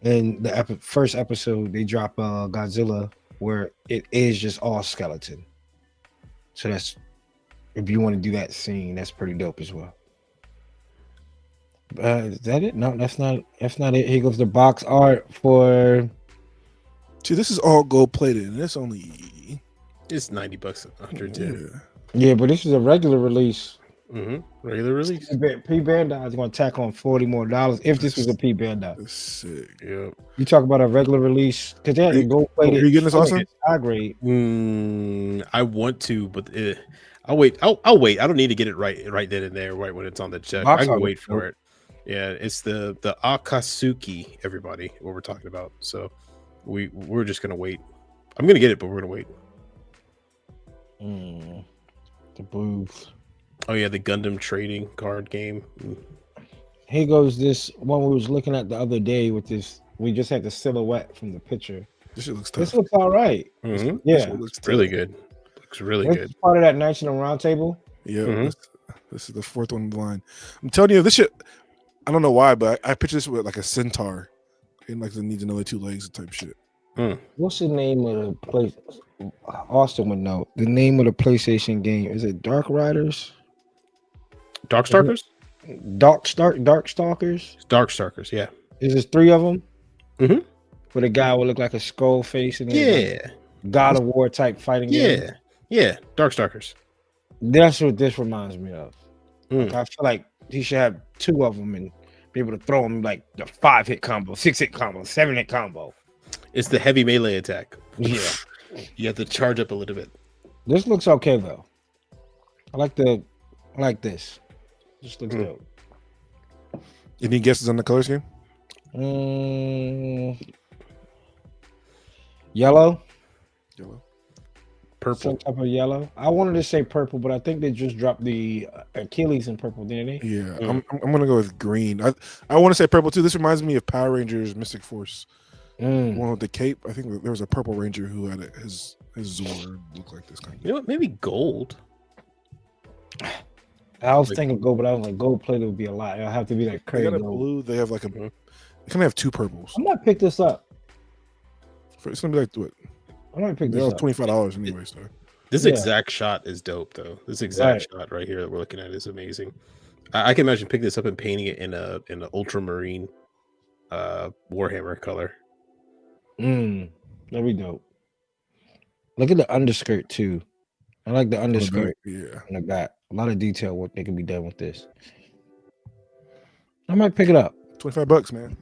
In the first episode, they drop Godzilla where it is just all skeleton. So that's, if you want to do that scene, that's pretty dope as well. Is that it? No, that's not it. Here goes the box art for. See, this is all gold plated, and it's only It's $90, 110. Yeah, but this is a regular release. Regular release. P Bandai is going to tack on $40 more if this was a P Bandai. That's sick. Yeah. You talk about a regular release because they had gold plated. Are you getting this also? High grade. I want to, but I'll wait. I'll wait. I don't need to get it right then and there, right when it's on the check. I can wait for it. Yeah, it's the Akatsuki, everybody, what we're talking about. So we're just gonna wait. I'm gonna get it, but we're gonna wait. The booth. Oh yeah, the Gundam trading card game. Here goes this one we was looking at the other day with this. We just had the silhouette from the picture. This shit looks tough. This looks all right. Mm-hmm. Yeah, looks really good. Looks really this good. is part of that National Roundtable. Yeah, this is the fourth one in the line. I'm telling you, this shit. I don't know why, but I picture this with like a centaur, and like it needs another two legs type shit. What's the name of the place? Austin would know. The name of the PlayStation game, is it Dark Riders? Darkstalkers? Darkstalkers? Darkstalkers, yeah. Is there 3 of them? Mm-hmm. With a guy would look like a skull face and Yeah. Like God of War type fighting game. Yeah. Darkstalkers. That's what this reminds me of. Mm. I feel like he should have 2 of them and be able to throw them like the 5-hit combo, 6-hit combo, 7-hit combo. It's the heavy melee attack. Yeah. You have to charge up a little bit. This looks okay though. I like this. This looks dope. Any guesses on the color scheme? Yellow. purple. Some type of yellow. I wanted to say purple, but I think they just dropped the Achilles in purple, didn't they? Yeah, I'm gonna go with green. I want to say purple too. This reminds me of Power Rangers Mystic Force. One with the cape. I think there was a purple ranger who had his Zord look like this kind of. You know what? Maybe gold. I was thinking gold, but I was like, gold plated would be a lot. It'll have to be like They crazy got a gold. blue. They have like a. They kind of have two purples. I might pick this up. It's gonna be like what? I might pick They're this all up. $25 anyway. So This Yeah. exact shot is dope, though. This exact shot right here that we're looking at is amazing. I can imagine picking this up and painting it in an ultramarine Warhammer color. That'd be dope. Look at the underskirt too. I like the underskirt yeah. on the back. A lot of detail work that can be done with this. I might pick it up. $25, man.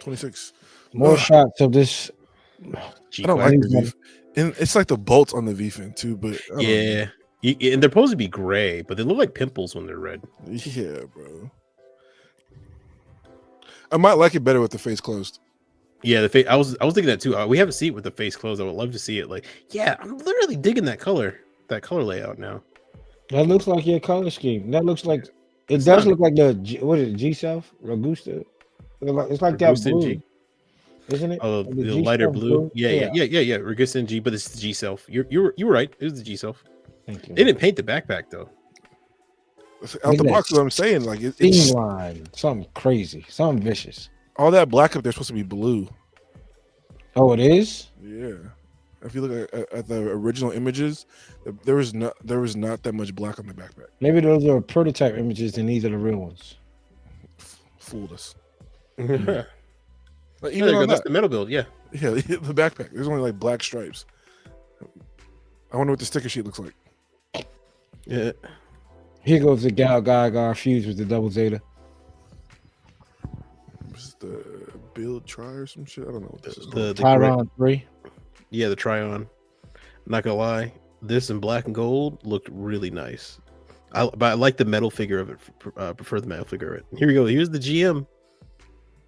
26. More shots of this. I don't like the V. And it's like the bolts on the V fin too, but I don't know. And they're supposed to be gray, but they look like pimples when they're red. Yeah, bro. I might like it better with the face closed. Yeah, the face. I was thinking that too. We have a seat with the face closed. I would love to see it. Like, yeah, I'm literally digging that color layout now. That looks like your color scheme. That looks like it does look like the G self Ragusta. It's like that blue, G. Isn't it? Oh, Like the G lighter self blue. Yeah. Ragusta G, but it's the G self. You were right. It was the G self. Thank you. They didn't paint the backpack though. Out the box, what I'm saying, like it's Theme line, something crazy, something vicious. all that black up there supposed to be blue. Oh, it is. Yeah, if you look at the original images, there was not that much black on the backpack. Maybe those are prototype images, and these are the real ones. Fooled us. Like, Even on that's that, the metal build. Yeah. yeah, the backpack. There's only like black stripes. I wonder what the sticker sheet looks like. Yeah. Here goes the Gal Gaga fused with the double Zeta. This is the build try or some shit. I don't know what this is. The Tyron 3. Yeah, the try-on. Not gonna lie, this in black and gold looked really nice. But I like the metal figure of it. Prefer the metal figure of it. Here we go. Here's the GM.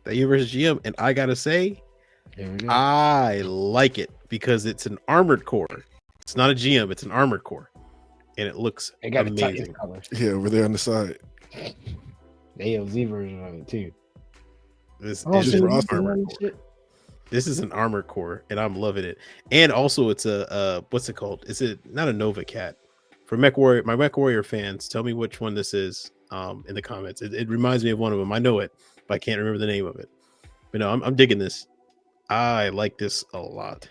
That universe GM, and I gotta say, Here we go. I like it because it's an armored core. It's not a GM. It's an armored core, and it looks They got a amazing. Titan color. Yeah, over there on the side. The ALZ version of it too. This Oh, is so an this is armored one core. shit? This is an armored core, and I'm loving it. And also, it's a what's it called? It's not a Nova Cat. For Mech Warrior, my Mech Warrior fans, tell me which one this is. In the comments, it reminds me of one of them. I know it, but I can't remember the name of it. But no, I'm digging this. I like this a lot.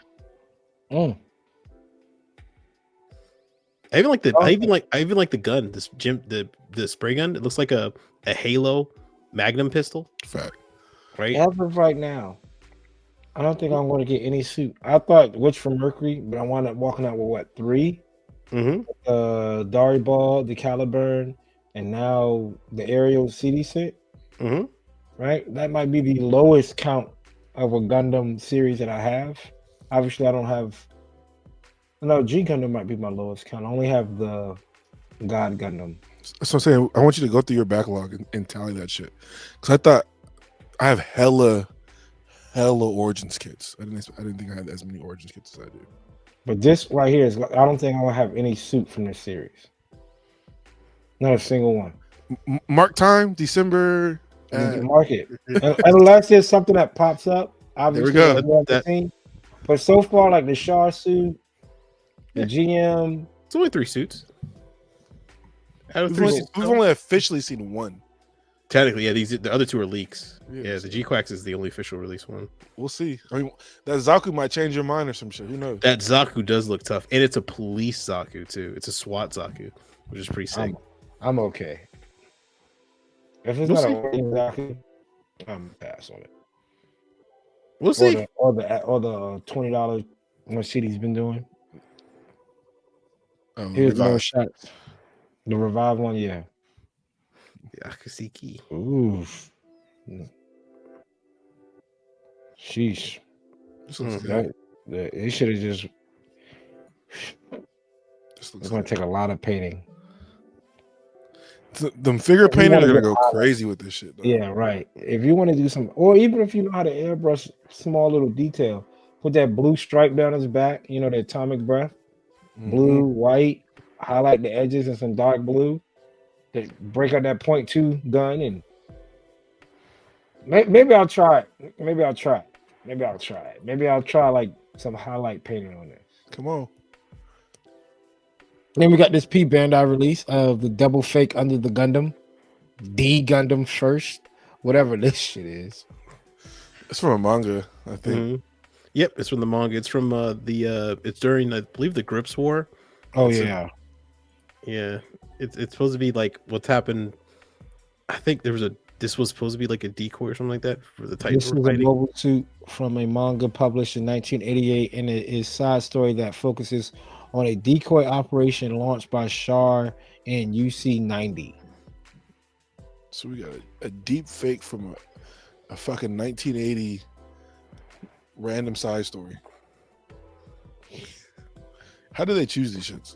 I even like the gun. This the spray gun. It looks like a Halo Magnum pistol. Fact. Right. As of right now, I don't think I'm going to get any suit. I thought Witch from Mercury, but I wound up walking out with what 3? Dari Ball, the Caliburn, and now the Aerial CD set. Right, that might be the lowest count of a Gundam series that I have. Obviously, I don't have. No, G Gundam might be my lowest count. I only have the God Gundam. So I'm saying, I want you to go through your backlog and tally that shit. Because I thought I have hella Origins kits. I didn't think I had as many Origins kits as I do. But this right here is. I don't think I'm gonna have any suit from this series. Not a single one. Mark time, December. Mark it. Unless there's something that pops up. Obviously, There we go. But so far, like the Char suit, the GM. It's only 3 suits. Out of We've 3 suits. only officially seen one. Technically, yeah. The other 2 are leaks. Yeah. Yeah, the G-Quax is the only official release one. We'll see. I mean, that Zaku might change your mind or some shit. Who knows? That Zaku does look tough, and it's a police Zaku too. It's a SWAT Zaku, which is pretty sick. I'm okay. If it's We'll not see. a Origins Zaku, I'm pass on it. We'll see. Or the $20 one CD's been doing. Here's more Revive. shots. The Revive one, yeah. Yakusiki. Ooh. Sheesh. This looks good. It should have just. This looks It's going good. to take a lot of painting. Them figure If you painters wanna are gonna go go crazy with this shit. Though. Yeah, right. If you want to do some, or even if you know how to airbrush small little detail, put that blue stripe down his back, you know, the atomic breath. blue, white, highlight the edges and some dark blue. To break out that .2 gun, and maybe I'll try it. Maybe I'll try it. Maybe I'll try like some highlight painting on it. Come on. Then we got this P Bandai release of the double fake under the Gundam, the Gundam first, whatever this shit is. It's from a manga, I think. Mm-hmm. Yep, it's from the manga. It's from it's during, I believe, the Grips War. Oh it's yeah. Yeah. It's supposed to be like what's happened. I think this was supposed to be like a decoy or something like that for the Titans. This is a mobile suit from a manga published in 1988, and it is a side story that focuses on a decoy operation launched by Char and UC-90. So we got a deep fake from a fucking 1980 random side story. How do they choose these shits?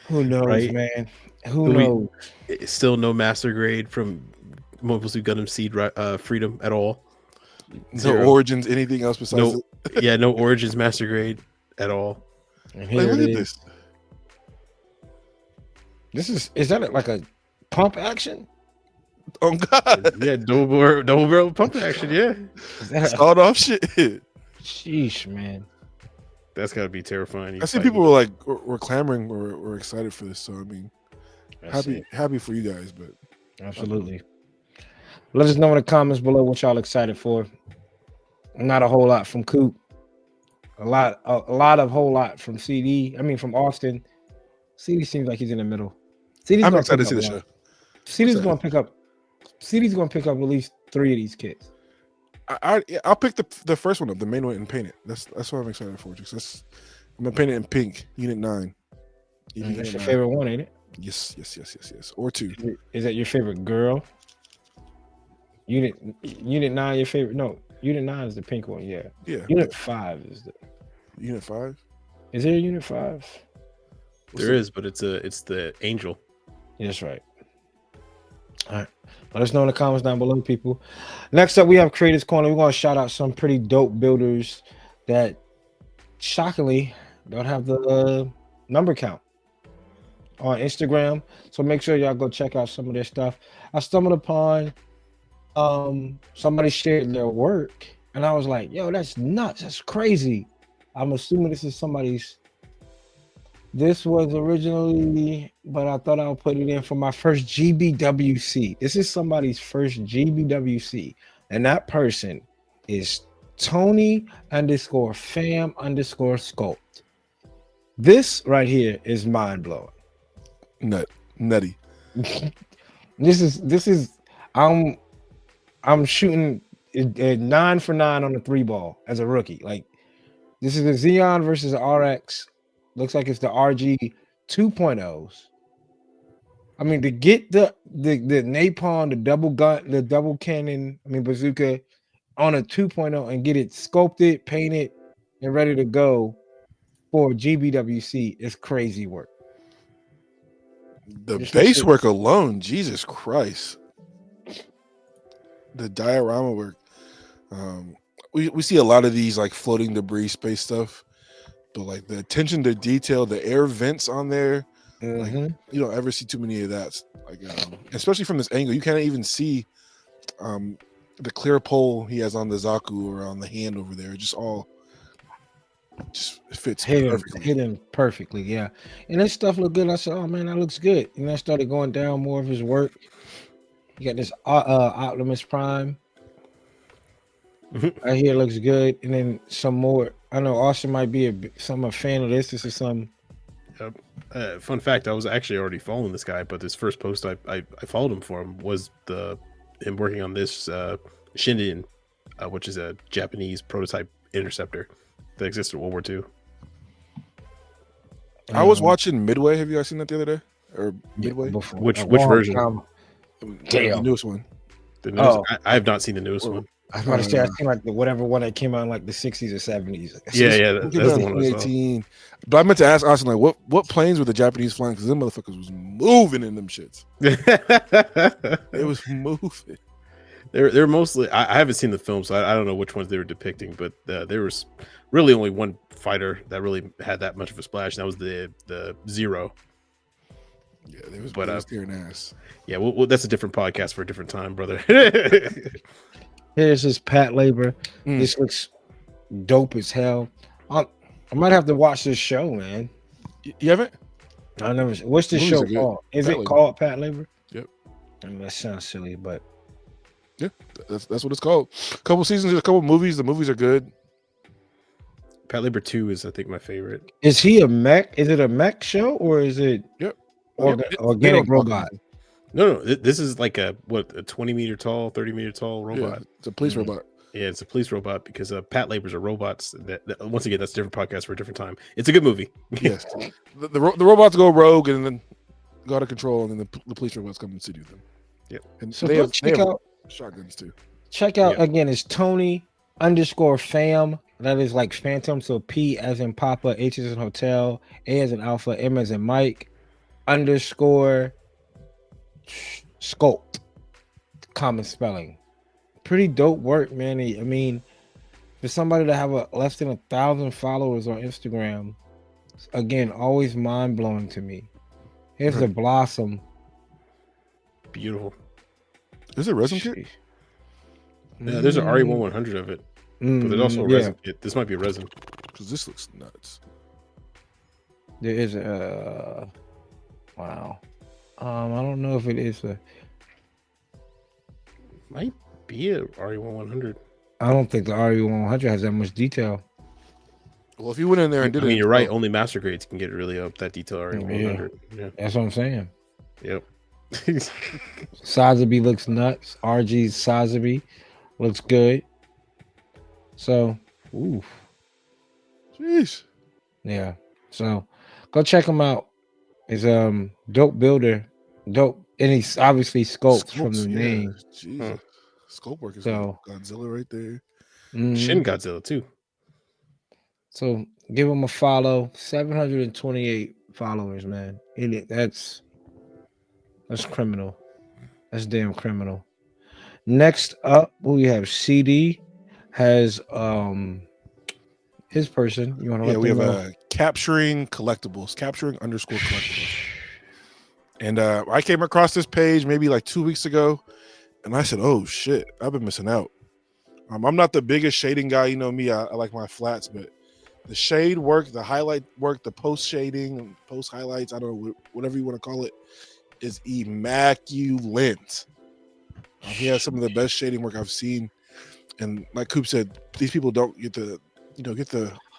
Who knows, Right? man? Who knows? It's still no master grade from Mobile Suit Gundam Seed Freedom at all. No origins, anything else besides No, no origins master grade at all. And Like, here look it at is. this. Is that like a pump action? Oh God. Yeah, double barrel pump action. Yeah, Is that a, Sawed off shit. sheesh, man? that's got to be terrifying. I see people were clamoring, were excited for this. So I mean, That's it. happy for you guys, but Absolutely. Let us know in the comments below what y'all excited for. Not a whole lot from Coop. A whole lot from CD. I mean, from Austin. CD seems like he's in the middle. CD's I'm gonna excited pick to see up the one. show. CD's gonna pick up. CD's gonna pick up at least 3 of these kits. I'll pick the first one up, the main one, and paint it. That's what I'm excited for. Just I'm gonna paint it in pink, Unit 9. That's your favorite one, ain't it? Yes. Or 2. Is that your favorite girl? Unit 9, your favorite? No, Unit 9 is the pink one. Yeah. Yeah. Unit 5 is the. Unit 5. Is there a Unit 5? There is, but it's the Angel. Yeah, that's right. All right. Let us know in the comments down below, people. Next up, we have Creators Corner. We're going to shout out some pretty dope builders that shockingly don't have the number count on Instagram. So make sure y'all go check out some of their stuff. I stumbled upon somebody shared their work, and I was like, yo, that's nuts. That's crazy. I'm assuming this is somebody's. This was originally, but I thought I'll put it in for my first GBWC. This is somebody's first GBWC, and that person is Tony_fam_sculpt. This right here is mind blowing. Nutty. This is I'm shooting a 9 for 9 on the 3 ball as a rookie. Like, this is a Xeon versus an RX. Looks like it's the RG 2.0s. I mean, to get the napalm, the double gun, the double cannon, bazooka on a 2.0 and get it sculpted, painted, and ready to go for GBWC is crazy work. The base work alone, Jesus Christ. The diorama work. We see a lot of these like floating debris space stuff, but like the attention to detail, the air vents on there, like you don't ever see too many of that. Like especially from this angle, you can't even see the clear pole he has on the Zaku or on the hand over there. Just fits hidden perfectly, yeah. And that stuff looked good. I said, oh man, that looks good. And I started going down more of his work. You got this Optimus Prime. I hear it looks good, and then some more. I know Austin might be a fan of this. This is some. Fun fact: I was actually already following this guy, but this first post I followed him for him was him working on this Shindian, which is a Japanese prototype interceptor that existed in World War II. I was watching Midway. Have you guys seen that the other day? Or Midway? Which version? The newest one. The newest, I have not seen the newest one. I was about to say, I seen like whatever one that came out in like the 60s or 70s. Yeah, that's the one I saw. But I meant to ask Austin, like, what planes were the Japanese flying? Because them motherfuckers was moving in them shits. It was moving. They're mostly. I haven't seen the film, so I don't know which ones they were depicting, but there was really only one fighter that really had that much of a splash. And that was the Zero. Yeah, they was But tearing ass. yeah, that's a different podcast for a different time, brother. Here's his Pat Labor. Mm. This looks dope as hell. I might have to watch this show, man. You haven't? I never. What's the Movies show are good. called? Is Pat it Labor. called Pat Labor? Yep. I mean, that sounds silly, but Yeah, that's what it's called. A couple seasons, a couple movies. The movies are good. Pat Labor 2 is, I think, my favorite. is he a mech? Is it a mech show or is it Yep. organic robot? No, this is like a 20-meter tall, 30-meter tall robot. Yeah, it's a police robot. Yeah, it's a police robot because Pat Labors are robots. That once again, that's a different podcast for a different time. It's a good movie. Yes, the robots go rogue and then go out of control, and then the police robots come and subdue them. Yep. And So they go have check out shotguns too. again. It's Tony_fam. That is like Phantom. So P as in Papa, H as in Hotel, A as in Alpha, M as in Mike, _ Sculpt. Common spelling. Pretty dope work, man. I mean, for somebody to have less than 1,000 followers on Instagram, again, always mind blowing to me. Here's the Blossom. Beautiful. Is it resin kit? Yeah, there's an RE1100 of it, but there's also a resin kit. This might be a resin. Because this looks nuts. There is wow. I don't know if it is Might be a RE1100. I don't think the RE100 has that much detail. Well, if you went in there and did I mean, it, you're right. Only master grades can get really up that detail RE100. Yeah. That's what I'm saying. Yep. Sazabi looks nuts. RG's Sazabi looks good. So, oof. Jeez. Yeah. So, go check him out. He's dope builder, dope, and he's obviously sculpts from the name. Jesus. Scope work is So- Godzilla right there. Mhm. Shin Godzilla too. So give him a follow. 728 followers, man. That's criminal. That's damn criminal. Next up, we have CD has his person. You want to Yeah, let we them have know? capturing collectibles, capturing_collectibles. And I came across this page maybe like 2 weeks ago, and I said, "Oh shit, I've been missing out." I'm not the biggest shading guy, you know me. I like my flats, but the shade work, the highlight work, the post shading, post highlights, I don't know, whatever you want to call it, is immaculate. He has some of the best shading work I've seen, and like Coop said, these people don't get the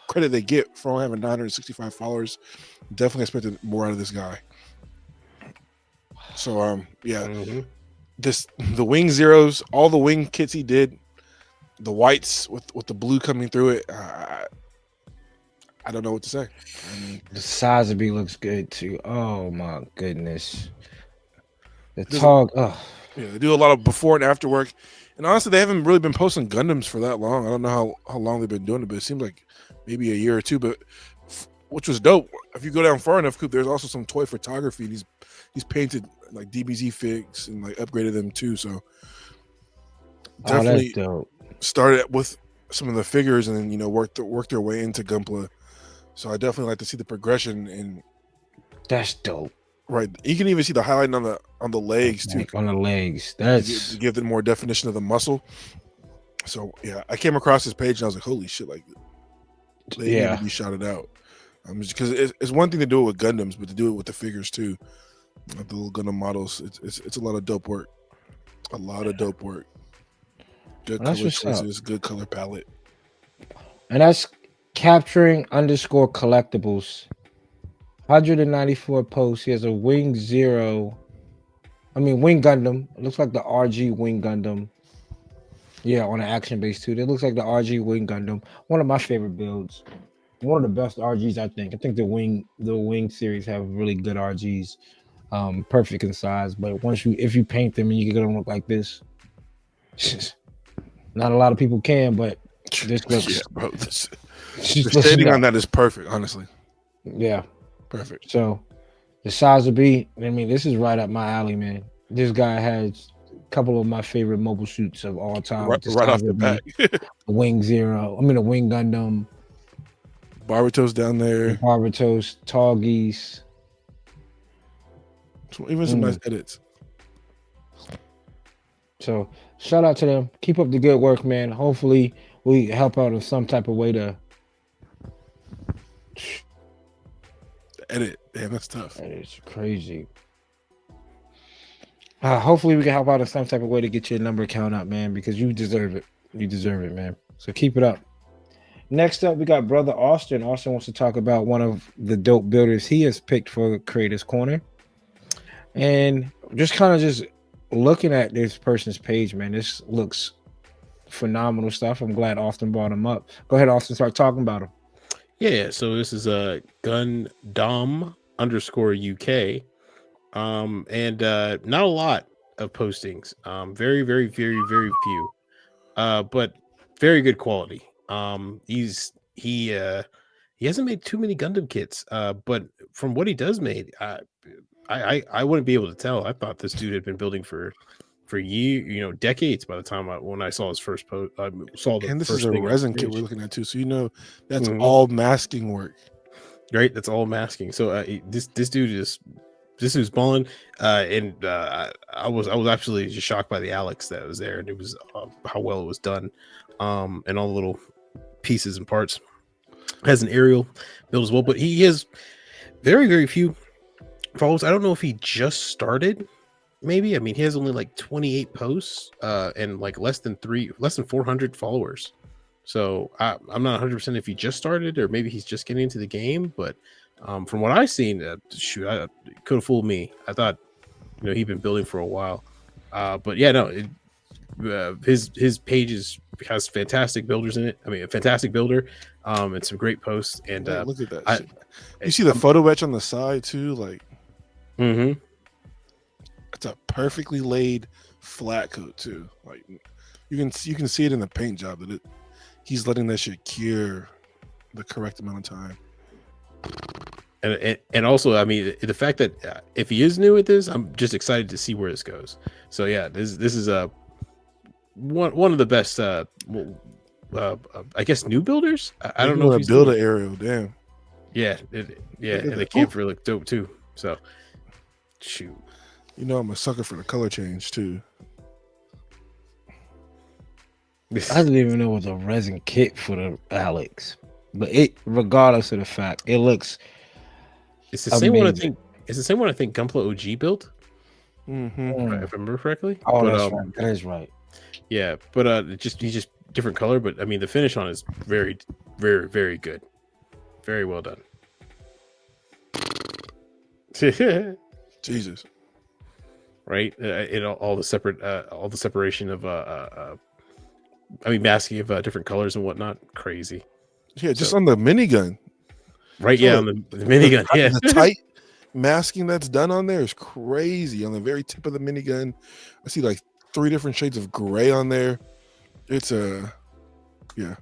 credit they get for only having 965 followers. Definitely expected more out of this guy. So Mhm. the wing zeros, all the wing kits he did, the whites with the blue coming through it. I don't know what to say. I mean, The Sazabi looks good too. Oh my goodness. The There's Tog. they do a lot of before and after work, and honestly, they haven't really been posting Gundams for that long. I don't know how long they've been doing it, but it seems like maybe a year or two. But which was dope. If you go down far enough, Coop, there's also some toy photography. He's painted like DBZ figs and like upgraded them too. So definitely that's dope. started with some of the figures and then worked their way into Gunpla. So I definitely like to see the progression, and That's dope. right, you can even see the highlighting on the legs too, Like on the legs. to give them more definition of the muscle. So yeah, I came across this page and I was like, holy shit, like they need Yeah. to be shouted out. Because it's one thing to do it with Gundams, but to do it with the figures too, like the little Gundam models, it's a lot of dope work. A lot of dope work. Good Well, that's color what's up. choices, good color palette. And that's capturing_collectibles. 194 posts. He has a Wing Gundam. It looks like the RG Wing Gundam. Yeah, on an action base too. It looks like the RG Wing Gundam. One of my favorite builds. One of the best RGs, I think. I think the Wing series have really good RGs. Perfect in size. But if you paint them and you get them look like this, not a lot of people can, but this looks Yeah, bro. The just shading looks on that is perfect, honestly. yeah. Perfect. So the Sazabi, this is right up my alley, man. This guy has a couple of my favorite mobile suits of all time. Right The off the Sazabi, bat. the Wing Zero. The Wing Gundam. Barberto's down there. Barbatos, Tall Geese. Even some nice edits. So shout out to them. Keep up the good work, man. Hopefully we help out in some type of way to Edit. Damn, that's tough. That is crazy. Hopefully we can help out in some type of way to get your number count up, man, because you deserve it. You deserve it, man. So keep it up. Next up, we got brother Austin. Austin wants to talk about one of the dope builders he has picked for Creators Corner. And just kind of just looking at this person's page, man, this looks phenomenal stuff. I'm glad Austin brought him up. Go ahead, Austin, start talking about him. Yeah, so this is a Gundam _UK. And not a lot of postings. Very, very, very, very few. But very good quality. He hasn't made too many Gundam kits. But from what he does made, I wouldn't be able to tell. I thought this dude had been building for years, decades by the time when I saw his first post. And this is a resin kit we're looking at too, so that's all masking work, right? That's all masking. So this dude's balling, and I was actually just shocked by the Alex that was there, and it was how well it was done, and all the little pieces and parts. Has an aerial build as well, but he has very, very few followers. I don't know if he just started. Maybe. I mean, he has only like 28 posts and like less than 400 followers. So I'm not 100% if he just started or maybe he's just getting into the game. But from what I've seen, shoot, I could have fooled me. I thought, he'd been building for a while. But yeah, no, his page has fantastic builders in it. I mean, a fantastic builder and some great posts. And look at that. You see the photo etch on the side too, like. Mm-hmm. It's a perfectly laid flat coat too. Like you can see it in the paint job that he's letting that shit cure the correct amount of time. And also, I mean, the fact that if he is new at this, I'm just excited to see where this goes. So yeah, this is one of the best. I guess new builders. I don't know if he's build an aerial. Damn. Yeah, and the camper look dope too. So shoot. I'm a sucker for the color change too. I didn't even know it was a resin kit for the Alex, but regardless of the fact, it looks. It's the same one I think. It's the same one I think Gunpla OG built. Mm-hmm. If I remember correctly. Oh, that's right. That is right. Yeah, but he's just different color. But I mean, the finish on is very, very, very good. Very well done. Jesus. Right, all the separation of masking of different colors and whatnot. Crazy. Yeah, just on the minigun. Right, yeah, on the minigun. Yeah, the tight masking that's done on there is crazy. On the very tip of the minigun, I see like 3 different shades of gray on there. It's yeah.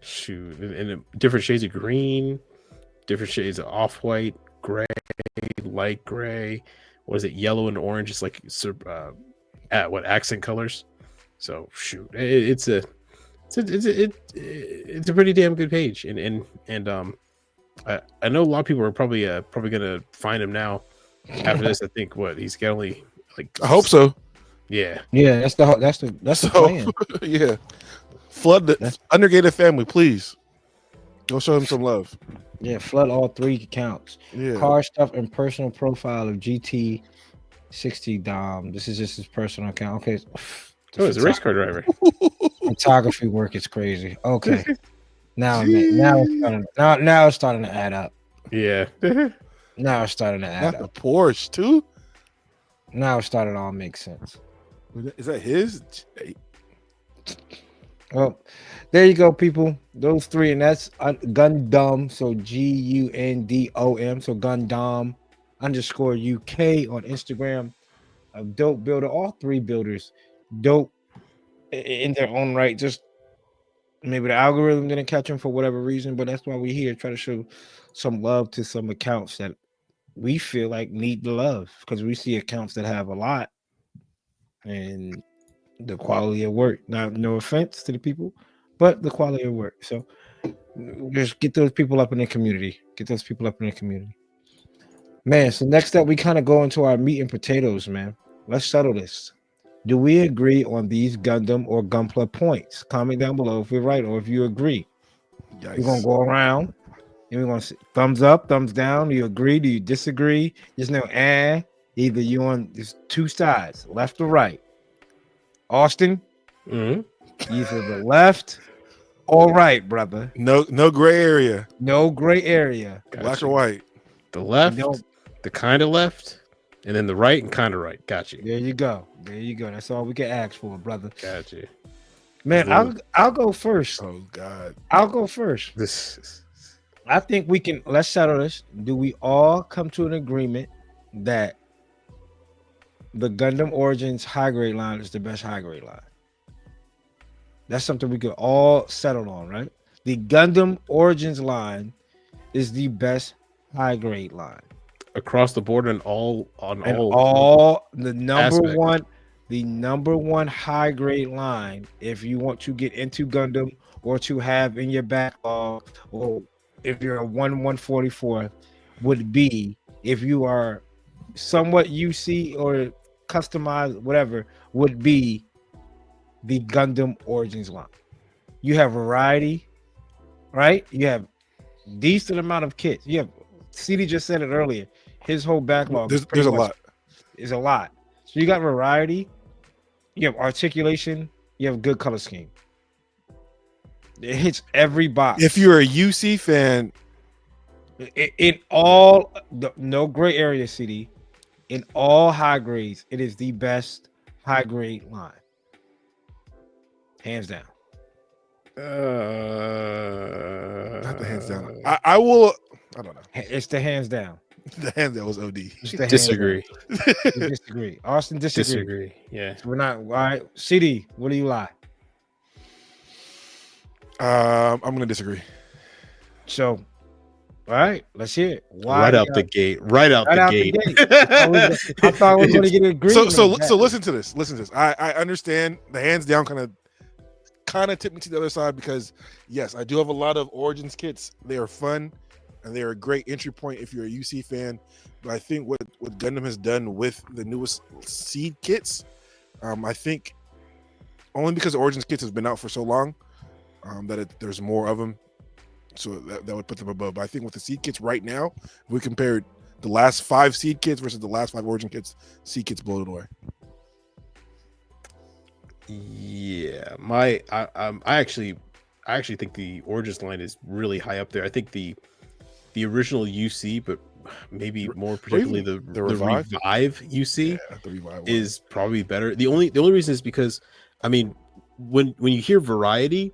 Shoot, and different shades of green, different shades of off-white, gray, light gray. What is it? Yellow and orange. It's like accent colors. So shoot, it's a pretty damn good page, and I know a lot of people are probably gonna find him now after this. I think he's got only like. I hope so. Yeah. Yeah, that's the plan. Yeah, flood the Undergated family, please. Go show him some love. Yeah, flood all 3 accounts. Yeah. Car stuff and personal profile of GT60 Dom. This is just his personal account. Okay. He's a race car driver. Photography work is crazy. Okay. Now it's starting to add up. Yeah. Now it's starting to add Not up. the Porsche too. Now it's starting to all make sense. Is that his? Well, there you go, people. Those 3, and that's Gundam. So Gundom. So Gundam _UK on Instagram. A dope builder. All 3 builders, dope in their own right. Just maybe the algorithm didn't catch them for whatever reason, but that's why we're here, try to show some love to some accounts that we feel like need the love, because we see accounts that have a lot and the quality of work. Now, no offense to the people, but the quality of work. So Just get those people up in the community. Get those people up in the community. Man, so next up, we kind of go into our meat and potatoes, man. Let's settle this. Do we agree on these Gundam or Gunpla points? Comment down below if we're right or if you agree. We're going to go around and we're going to thumbs up, thumbs down. Do you agree? Do you disagree? There's no either you on there's two sides, left or right. Austin, either the left or right, brother. No gray area. No gray area. Black or white. The left, the kind of left, and then the right and kind of right. Got you. There you go. There you go. That's all we can ask for, brother. Got you. Man, I'll go first. Oh God. I'll go first. I think we can. Let's settle this. Do we all come to an agreement that the Gundam Origins high grade line is the best high grade line? That's something we could all settle on, right? The Gundam Origins line is the best high grade line across the board and all the number one high grade line. If you want to get into Gundam or to have in your backlog, or if you're a 1/144, would be, if you are somewhat UC or customized, whatever, would be the Gundam Origins line. You have variety, right? You have decent amount of kits. You have, CD just said it earlier, his whole backlog there's a lot. Is a lot. So you got variety, you have articulation, you have good color scheme. It hits every box. If you're a UC fan, in all no gray area, CD, in all high grades, it is the best high grade line, hands down. Not the hands down. I will. I don't know. It's the hands down. The hands down was OD. Disagree. Disagree. Austin disagree. Yeah. So we're not. All right. CD, what do you lie? I'm gonna disagree. So, all right, let's hear it. Why? Right out the gate. Right out the gate. I thought we were going to get an agreement. So listen to this. Listen to this. I understand the hands down kind of tipped me to the other side, because yes, I do have a lot of Origins kits. They are fun and they are a great entry point if you're a UC fan. But I think what Gundam has done with the newest seed kits, I think only because Origins kits has been out for so long, there's more of them, so that would put them above. But I think with the seed kits right now, if we compared the last 5 seed kits versus the last 5 Origin kits, seed kits blow it away. Yeah, I actually think the Origins line is really high up there. I think the original UC, but maybe more particularly the Revive UC, the Revive is probably better. The only reason is because, I mean, when you hear variety,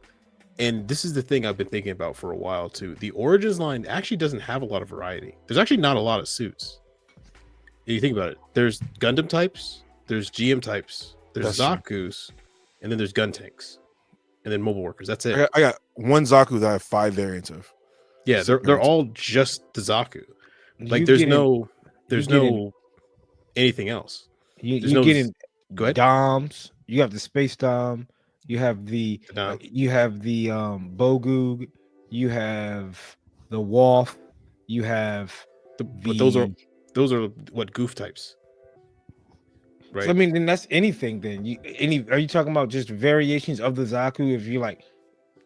and this is the thing I've been thinking about for a while too, the Origins line actually doesn't have a lot of variety. There's actually not a lot of suits. If you think about it, there's Gundam types, there's GM types, there's Zaku's, and then there's gun tanks, and then mobile workers. That's it. I got one Zaku that I have 5 variants of. Yeah, they're all just the Zaku. Like there's no anything else. You get in DOMs. You have the space DOM. You have the Bogug. You have the Wolf. You have but those are what goof types. Right. So, I mean, then that's anything. Then are you talking about just variations of the Zaku? If you like,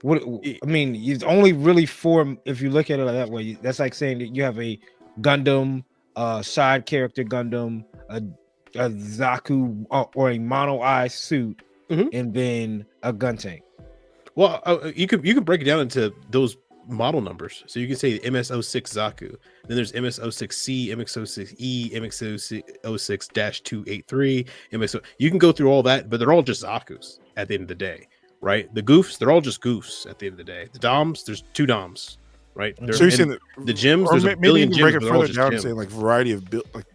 what I mean, it's only really 4. If you look at it that way, that's like saying that you have a Gundam, side character Gundam, a Zaku, or a mono eye suit, and then a gun tank. Well, you could break it down into those model numbers. So you can say MS06 Zaku. Then there's MS06C, MX06E, MX06-283, MX. You can go through all that, but they're all just Zakus at the end of the day, right? The goofs, they're all just goofs at the end of the day. The DOMs, there's 2 DOMs, right? So you're saying that the gyms, there's a billion gyms, break it but they're all further just down gyms. and say like variety of build, like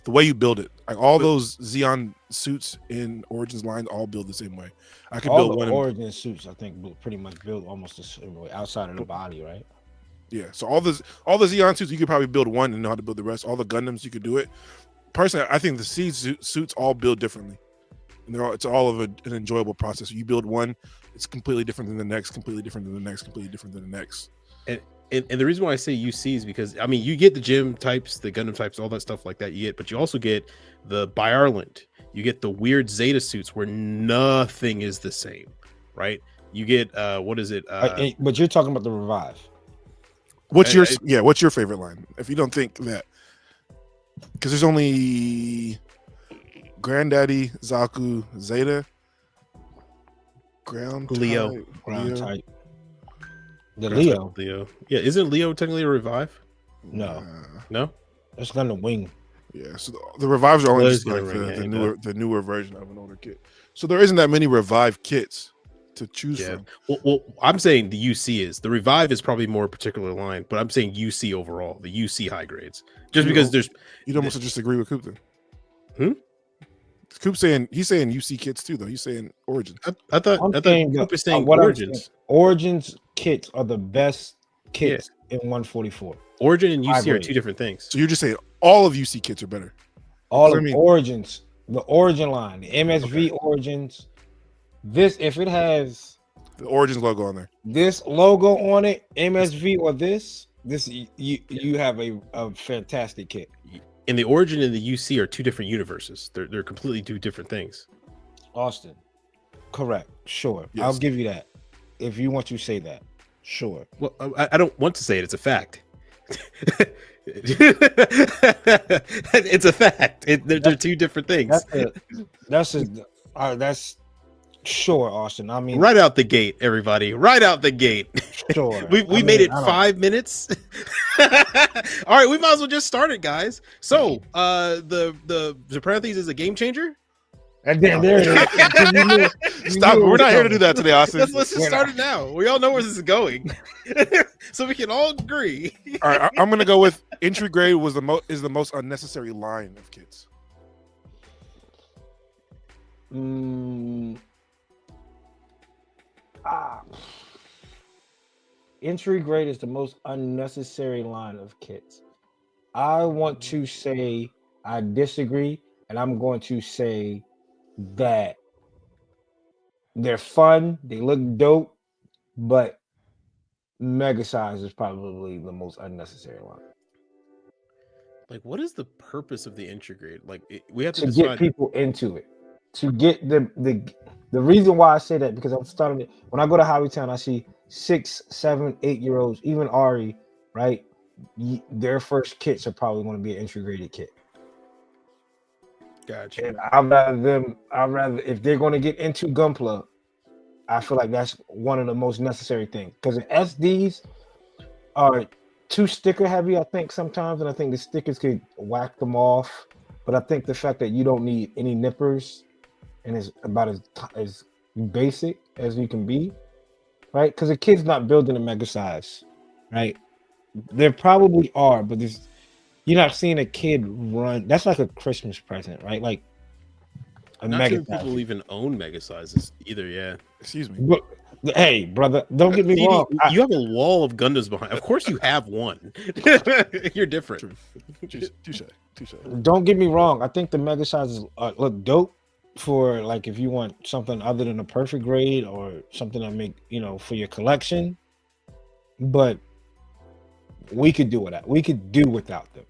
the way you build it. Like all those Xeon suits in Origins line all build the same way. I could build one. Origin suits, I think, pretty much build almost the same way outside of the body, right? Yeah. So all the Xeon suits, you could probably build one and know how to build the rest. All the Gundams, you could do it. Personally, I think the seed suits all build differently, and it's all of an enjoyable process. You build one, it's completely different than the next, completely different than the next, completely different than the next. And the reason why I say UC is because I mean you get the gym types, the Gundam types, all that stuff like that you get, but you also get the Ireland, you get the weird Zeta suits where nothing is the same, right? You get what is it? But you're talking about the Revive. What's your favorite line? If you don't think that, because there's only Granddaddy, Zaku, Zeta, Leo. Ground type. The Leo. Yeah, isn't Leo technically a Revive? No, that's not a wing. Yeah, so the Revives are only Well, just it's like gonna the newer version of an older kit. So there isn't that many Revive kits to choose from. Well, I'm saying the UC is the Revive is probably more particular line, but I'm saying UC overall, the UC high grades, just because there's. You'd almost just agree with Coop then. Coop's saying UC kits too, though. He's saying Origins. I thought Coop is saying Origins. Origins kits are the best kits in 144. Origin and UC are two different things. So you're just saying all of UC kits are better. All of Origins, the Origin line, the MSV Origins. This, if it has the Origins logo on there, this logo on it, MSV or this you have a fantastic kit. And the Origin and the UC are two different universes. They're completely two different things. Austin, correct? Sure, yes. I'll give you that. If you want to say that, sure. Well, I don't want to say it. It's a fact. It's a fact. They're two different things. That's sure, Austin. I mean, right out the gate, everybody. Right out the gate. Sure. we made it 5 minutes. All right, we might as well just start it, guys. So, the parentheses is a game changer. And then there it is. Stop. We're not here to do that today, Austin. Let's just start it now. We all know where this is going, so we can all agree. All right, I'm gonna go with entry grade is the most unnecessary line of kits. Entry grade is the most unnecessary line of kits. I want to say I disagree, and I'm going to say that they're fun, they look dope, but mega size is probably the most unnecessary line. Like, what is the purpose of the entry grade? Like, we have to decide. Get people into it. To get the reason why I say that, because I'm starting it when I go to Howiestown, I see 6, 7, 8-year-olds, even Ari, right? Their first kits are probably going to be an entry graded kit. Gotcha. And I'd rather if they're going to get into Gunpla, I feel like that's one of the most necessary things, because the SDs are too sticker heavy, I think, sometimes, and I think the stickers could whack them off. But I think the fact that you don't need any nippers and it's about as basic as you can be, right? Because a kid's not building a mega size, right? There probably are, but you're not seeing a kid run. That's like a Christmas present, right? Like a not mega sure size. People even own mega sizes either. Yeah. Excuse me. But, hey, brother, don't get me wrong. You have a wall of Gundams behind. Of course, you have one. You're different. Touche. Don't get me wrong. I think the mega sizes look dope for like if you want something other than a perfect grade or something that make for your collection. But we could do without. We could do without them.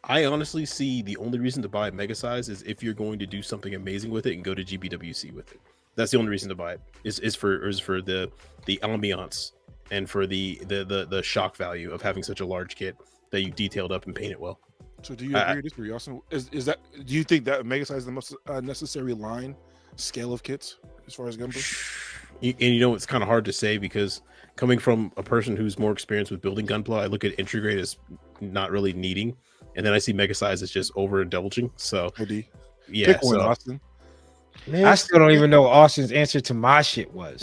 I honestly see the only reason to buy a mega size is if you're going to do something amazing with it and go to GBWC with it. That's the only reason to buy it. Is for the ambiance and for the shock value of having such a large kit that you detailed up and painted well. So do you agree or disagree, Austin? Is that, do you think that mega size is the most necessary line scale of kits as far as Gunpla? And it's kind of hard to say, because coming from a person who's more experienced with building Gunpla, I look at entry grade as not really needing, and then I see mega size as just overindulging. So yeah, pick one, Austin. Man, I still don't even know what Austin's answer to my shit was.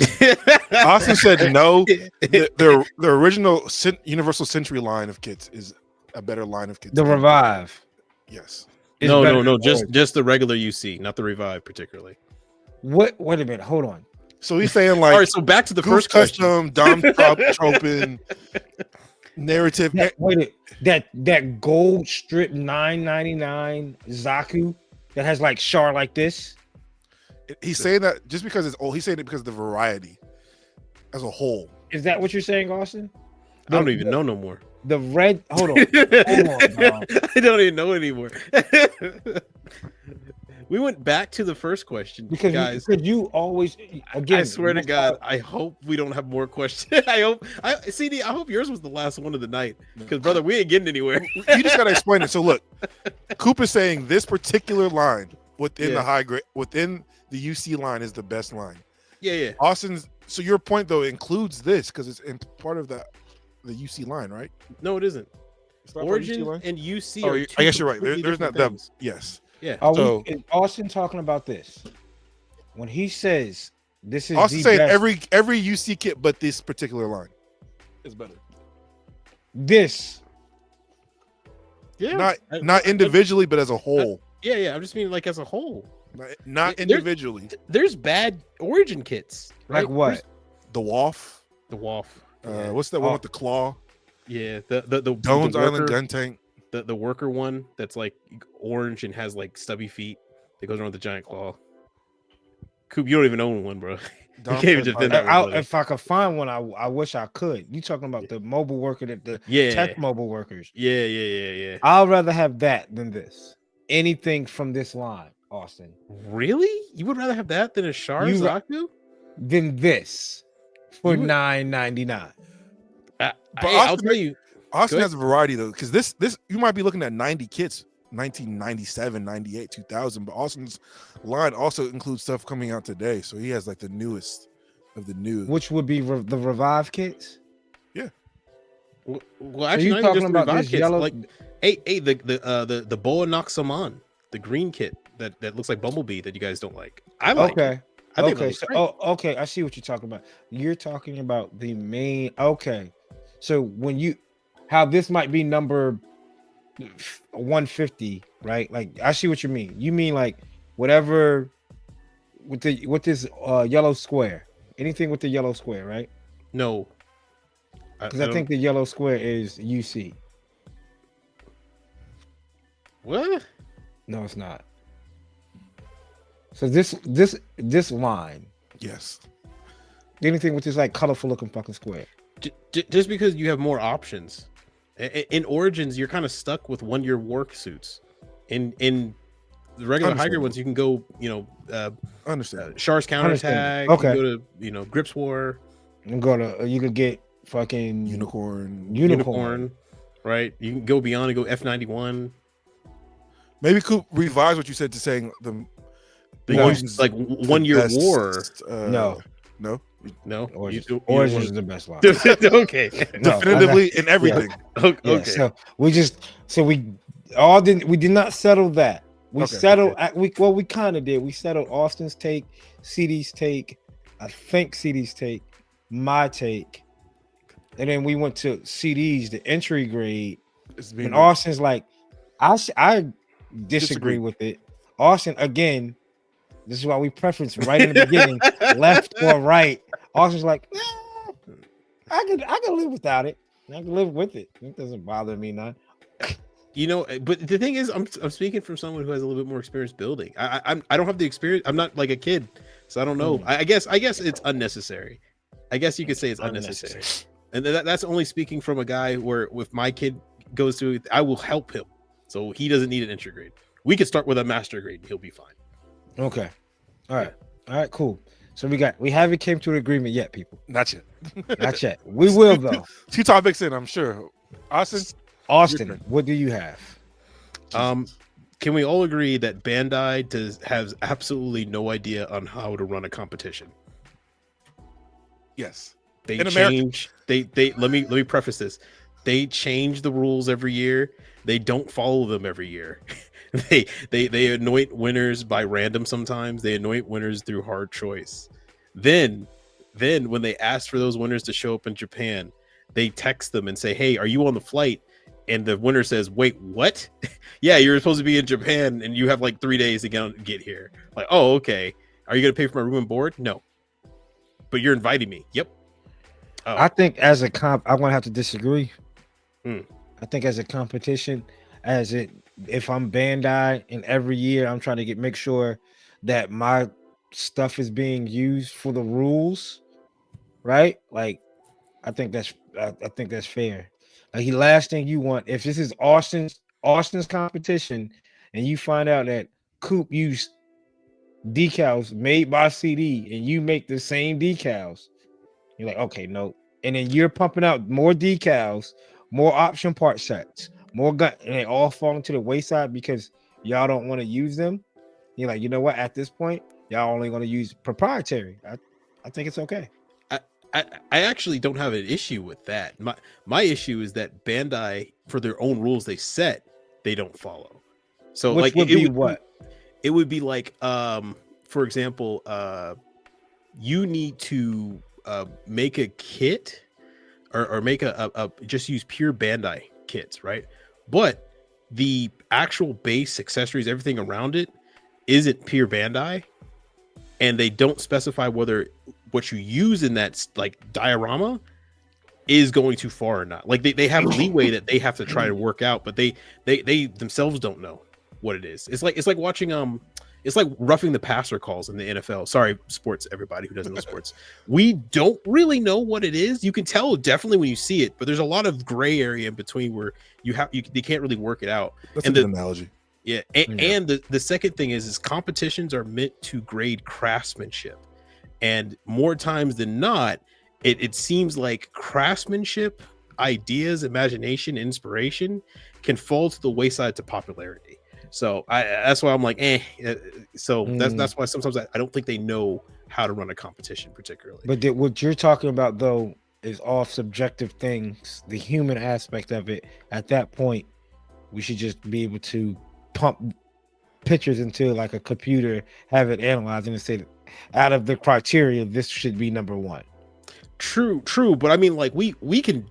Austin said no. The original Universal Century line of kits is a better line of kits. The Revive. Yes. No. Just the regular UC, not the Revive particularly. What? Wait a minute. Hold on. So he's saying like, all right. So back to the first custom, Dom Tropin, narrative. That gold strip $9.99 Zaku that has like Char like this. He's saying that just because it's old. He's saying it because of the variety as a whole. Is that what you're saying, Austin? I don't even know no more. The red. Hold on, dog. I don't even know anymore. We went back to the first question, guys. Because you always again. I swear to God, I hope we don't have more questions. I hope CD. I hope yours was the last one of the night, because brother, we ain't getting anywhere. You just gotta explain it. So look, Coop is saying this particular line within the high grade, within the UC line, is the best line. Yeah. Austin's. So your point though includes this because it's in part of the UC line, right? No, it isn't. It's not Origin part of UC line? and UC. Oh, Are I guess you're right. completely There's not different that. things. Yes. Yeah. Is Austin talking about this? When he says this is Austin the saying best, every UC kit, but this particular line is better. this Yeah. Not individually, but as a whole. Yeah. I'm just meaning like as a whole. Not There- individually. There's bad Origin kits, right? like what? The WAF. The WAF. What's that one with the claw? Yeah. The Dones the Island worker- gun tank. The worker one that's like orange and has like stubby feet that goes around with the giant claw. Coop, you don't even own one, bro. You can't even defend that one, buddy. If I could find one, I wish I could. You talking about the mobile worker, the Yeah. tech mobile workers? Yeah. I'd rather have that than this. Anything from this line, Austin, Really? You would rather have that than a Shar You- Zaku? than this for You would- $9.99. I'll Austin- tell you. Austin Go has a variety though, because this you might be looking at 90 kits, 1997, 98, 2000, but Austin's line also includes stuff coming out today, so he has like the newest of the new. Which would be the revive kits. Well, actually, you not even talking just about the revive this kits. yellow- Like, hey, the Boa Noxamon, the green kit that looks like Bumblebee that you guys don't like. I like. It. Okay. I think Okay. it So, looks great. okay. I see what you're talking about. You're talking about the main. Okay. So when how this might be number 150, right? Like I see what you mean. You mean like whatever with this yellow square. Anything with the yellow square, right? No. Because I think the yellow square is UC. What? No, it's not. So this line, Yes. anything with this like colorful looking fucking square. Just because you have more options. In Origins, you're kind of stuck with 1 year work suits. In the regular high grade ones, you can go, Understand. Shar's counterattack. Okay. You can go to Grips War, You could get fucking Unicorn. right? You can go beyond and go F91. Maybe Coop revise what you said to saying the Origins, like 1 year best, war. No. No, Origins is the best line. Okay. No, definitively in everything. Okay. Yeah, so we did not settle that. We Okay, settled we kind of did. We settled Austin's take, CD's take, I think CD's take, my take, and then we went to CD's the entry grade. And Austin's like, I disagree with it. Austin, again, this is why we preference right in the beginning, left or right. Austin's like, I can live without it. I can live with it. It doesn't bother me none. But the thing is, I'm speaking from someone who has a little bit more experience building. I don't have the experience. I'm not like a kid, so I don't know. I guess it's unnecessary. I guess you could say it's unnecessary. And that's only speaking from a guy where if my kid goes through, I will help him, so he doesn't need an entry grade. We could start with a master grade, and he'll be fine. Okay. All right, cool. So we haven't came to an agreement yet, people. Not yet. Not yet. We will though. 2 topics in, I'm sure. Austin, what do you have? Can we all agree that Bandai has absolutely no idea on how to run a competition? Yes. They In change. They let me preface this. They change the rules every year. They don't follow them every year. they anoint winners by random sometimes. They anoint winners through hard choice. Then when they ask for those winners to show up in Japan, they text them and say, "Hey, are you on the flight?" And the winner says, "Wait, what?" "Yeah, you're supposed to be in Japan and you have like 3 days to get here." Like, "Oh, okay. Are you gonna pay for my room and board?" "No." "But you're inviting me." "Yep." "Oh." I think as a comp, I'm gonna have to disagree. Hmm. I think as a competition, if I'm Bandai and every year I'm trying to make sure that my stuff is being used for the rules, right? Like I think that's fair. Like the last thing you want, if this is Austin's competition, and you find out that Coop used decals made by CD, and you make the same decals, you're like, okay, no. And then you're pumping out more decals, more option part sets, more gun, and they all fall to the wayside because y'all don't want to use them. You're like, you know what? At this point, y'all only going to use proprietary. I think it's okay. I actually don't have an issue with that. My issue is that Bandai, for their own rules they set, they don't follow. So Which like would be what? It would be like for example, you need to make a kit or make a just use pure Bandai kits, right? But the actual base accessories, everything around it isn't pure Bandai, and they don't specify whether what you use in that like diorama is going too far or not. Like they have leeway that they have to try to work out, but they themselves don't know what it is. It's like watching it's like roughing the passer calls in the NFL. Sorry, sports, everybody who doesn't know sports. We don't really know what it is. You can tell definitely when you see it, but there's a lot of gray area in between where they can't really work it out. That's a good analogy. Yeah, and the second thing is competitions are meant to grade craftsmanship, and more times than not, it seems like craftsmanship, ideas, imagination, inspiration can fall to the wayside to popularity. So that's why I'm like, So that's why sometimes I don't think they know how to run a competition particularly. But what you're talking about though is all subjective things. The human aspect of it. At that point, we should just be able to pump pictures into like a computer, have it analyzed, and say out of the criteria, this should be number one. True, but I mean, like we can.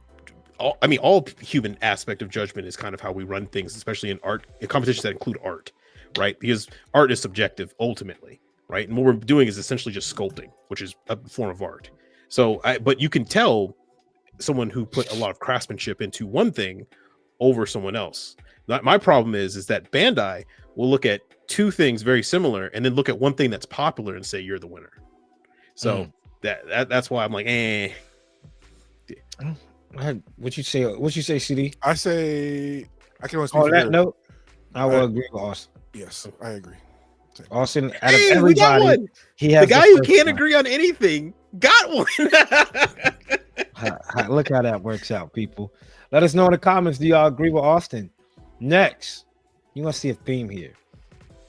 All human aspect of judgment is kind of how we run things, especially in art, in competitions that include art, right? Because art is subjective ultimately, right? And what we're doing is essentially just sculpting, which is a form of art. So, but you can tell someone who put a lot of craftsmanship into one thing over someone else. My problem is that Bandai will look at two things very similar and then look at one thing that's popular and say you're the winner. So that's why I'm like, What you say, CD? I say I can only speak On that note, I will agree with Austin. Yes, I agree. Austin, out of everybody, we got one. He has the guy who can't agree on anything got one. Look how that works out, people. Let us know in the comments. Do y'all agree with Austin? Next, you want to see a theme here?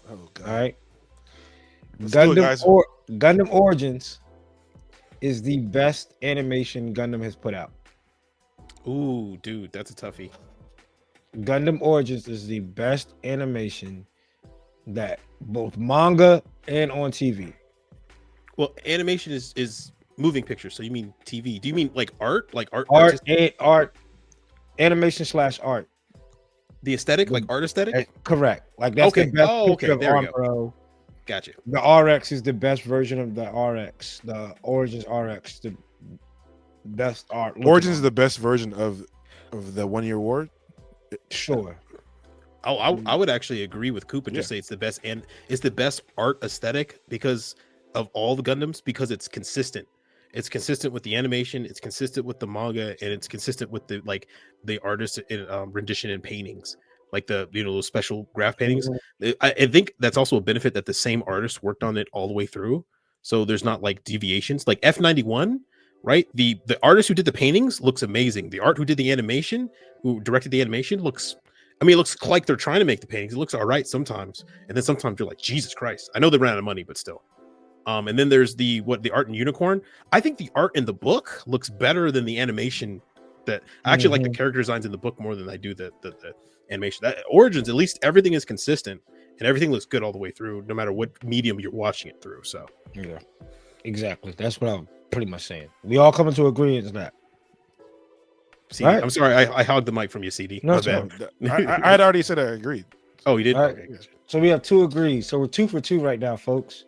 Oh God! All right. Gundam Origins is the best animation Gundam has put out. Ooh, dude, that's a toughie. Gundam Origins is the best animation that both manga and on TV. Well, animation is moving pictures. So you mean TV? Do you mean like art? Like art? Art, animation / art. The aesthetic, like art aesthetic? Correct. Like that's the best picture of there we go. Gotcha. The RX is the best version of the RX. The Origins RX, the best art. Origins is the best version of the 1 year award. Sure. I would actually agree with Coop and just say it's the best, and it's the best art aesthetic because of all the Gundams, because it's consistent. It's consistent with the animation, it's consistent with the manga, and it's consistent with the artist rendition and paintings, like those special graph paintings. I think that's also a benefit that the same artist worked on it all the way through, so there's not like deviations. Like F91, right? The artist who did the paintings looks amazing. The art who did the animation, who directed the animation, looks like they're trying to make the paintings. It looks all right sometimes, and then sometimes you're like, Jesus Christ! I know they ran out of money, but still. And then there's the art in Unicorn. I think the art in the book looks better than the animation. That I actually like the character designs in the book more than I do the animation. That Origins, at least everything is consistent and everything looks good all the way through, no matter what medium you're watching it through. So yeah, exactly. That's what I'm pretty much saying. We all come into agreement on that. CD, right. I'm sorry, I hogged the mic from you, CD. No, I had already said I agreed. Oh, you did? Right. Okay, gotcha. So we have 2 agrees. So we're 2 for 2 right now, folks.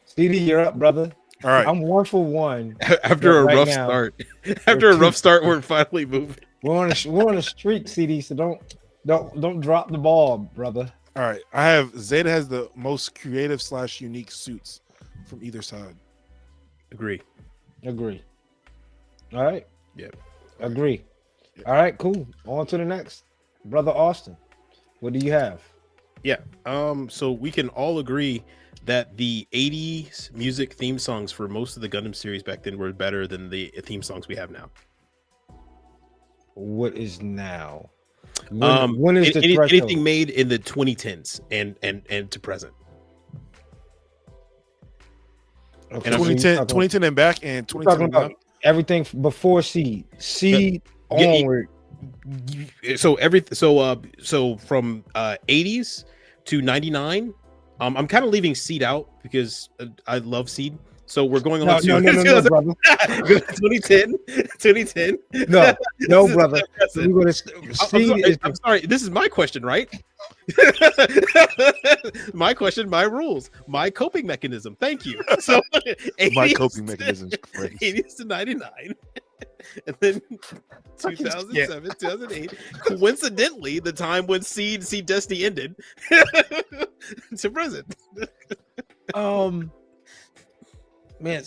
CD, you're up, brother. All right. I'm 1 for 1. After a rough start. After a rough start, we're finally moving. We're on a streak, CD. So don't drop the ball, brother. All right. I have Zeta has the most creative / unique suits from either side. Agree. All right. Yeah. Agree. All right, cool. On to the next. Brother Austin, what do you have? Yeah. So we can all agree that the 80s music theme songs for most of the Gundam series back then were better than the theme songs we have now. What is now? When is the threshold? Anything made in the 2010s and to present. Okay, And 2010 and back, and 2010 and about everything before Seed onward. So from 80s to 99. I'm kind of leaving Seed out because I love Seed. So we're going on no, brother. 2010. No, brother. I'm sorry. This is my question, right? My question, my rules, my coping mechanism. Thank you. So my coping mechanism is crazy. 80s to 99. And then 2007, 2008. Coincidentally, the time when Seed Destiny ended to present. Man,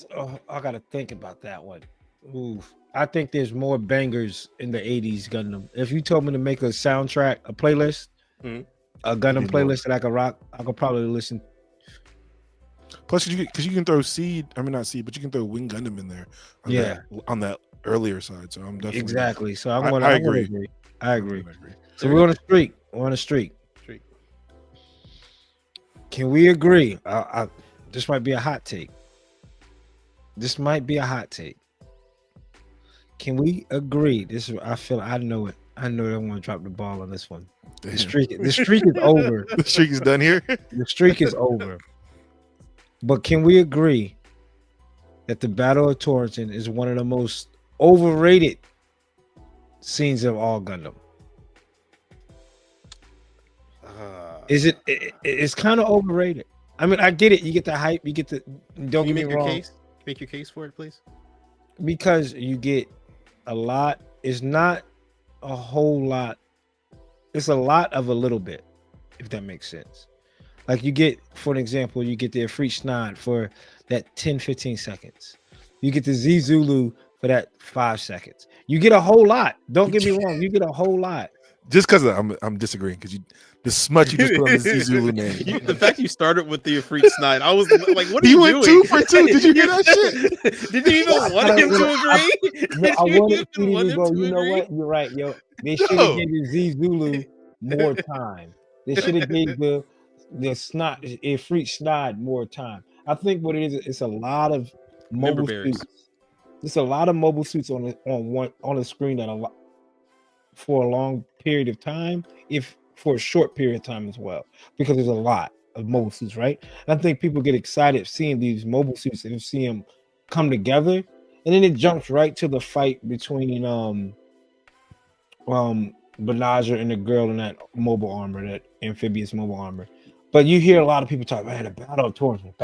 I gotta think about that one. Oof. I think there's more bangers in the 80s Gundam. If you told me to make a soundtrack, a playlist, a Gundam playlist that I could rock, I could probably listen. Plus, because you can throw Seed, I mean not Seed, but you can throw Wing Gundam in there. On that earlier side. So I'm definitely exactly. So I agree. I agree. So we're on a streak. We're on a streak. Can we agree? This might be a hot take. Can we agree? I know it. I know they want to drop the ball on this one. The streak is over. The streak is done here. The streak is over. But can we agree that the Battle of Torrington is one of the most overrated scenes of all Gundam? It's kind of overrated. I mean, I get it. You get the hype. You get the. Don't get me wrong. Make your case for it, please. Because you get a lot. It's not a whole lot. It's a lot of a little bit, if that makes sense. Like you get, for an example, you get the Ifrit Snod for that 10-15 seconds. You get the Z Zulu for that 5 seconds. You get a whole lot. Don't get me wrong. You get a whole lot. Just because I'm disagreeing because the smut you just put on the Z Zulu name. The fact you started with the Ifrit Snide, I was like, "What are you doing?" He went 2 for 2. Did you hear that shit? Did you even want him to agree? I wanted to go. You know what? You're right, yo. They should have given Z Zulu more time. They should have gave the snot Ifrit Snide more time. I think what it is, it's a lot of mobile suits. It's a lot of mobile suits on the screen that for a long period of time, if for a short period of time as well, because there's a lot of mobile suits, right? And I think people get excited seeing these mobile suits and see them come together, and then it jumps right to the fight between Benaja and the girl in that mobile armor, that amphibious mobile armor. But you hear a lot of people talk, man, the Battle of Torrington.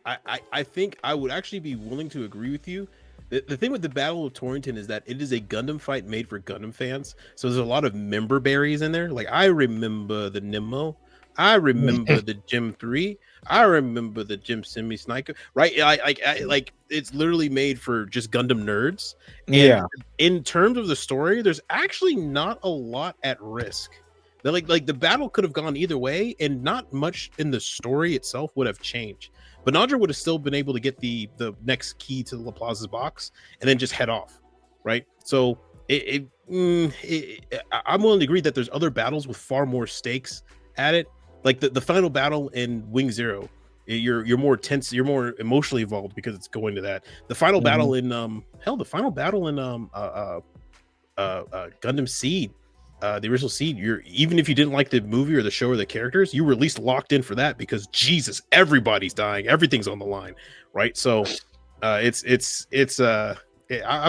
I think I would actually be willing to agree with you. The thing with the Battle of Torrington is that it is a Gundam fight made for Gundam fans. So there's a lot of member berries in there. Like I remember the Nimmo, I remember the Gym 3, I remember the Gym Semi Sniper. Right? Like it's literally made for just Gundam nerds. And in terms of the story, there's actually not a lot at risk. Like the battle could have gone either way, and not much in the story itself would have changed. But Nadra would have still been able to get the next key to Laplace's box and then just head off, right? So I'm willing to agree that there's other battles with far more stakes at it. Like the final battle in Wing Zero, you're more tense, you're more emotionally involved because it's going to that. The final battle in the final battle in Gundam Seed. The original Seed, even if you didn't like the movie or the show or the characters, you were at least locked in for that because Jesus, everybody's dying, everything's on the line, right? So I'm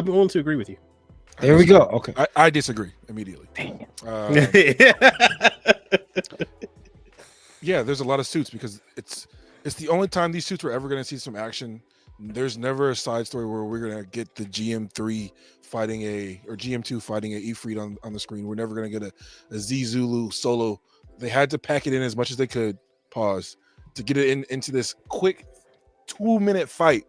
willing to agree with you. There we go. Okay, I disagree immediately. Yeah, there's a lot of suits because it's the only time these suits we're ever going to see some action. There's never a side story where we're going to get the GM3 fighting GM2 fighting a Ifrit on the screen. We're never going to get a Z Zulu solo. They had to pack it in as much as they could, to get it into this quick 2-minute fight.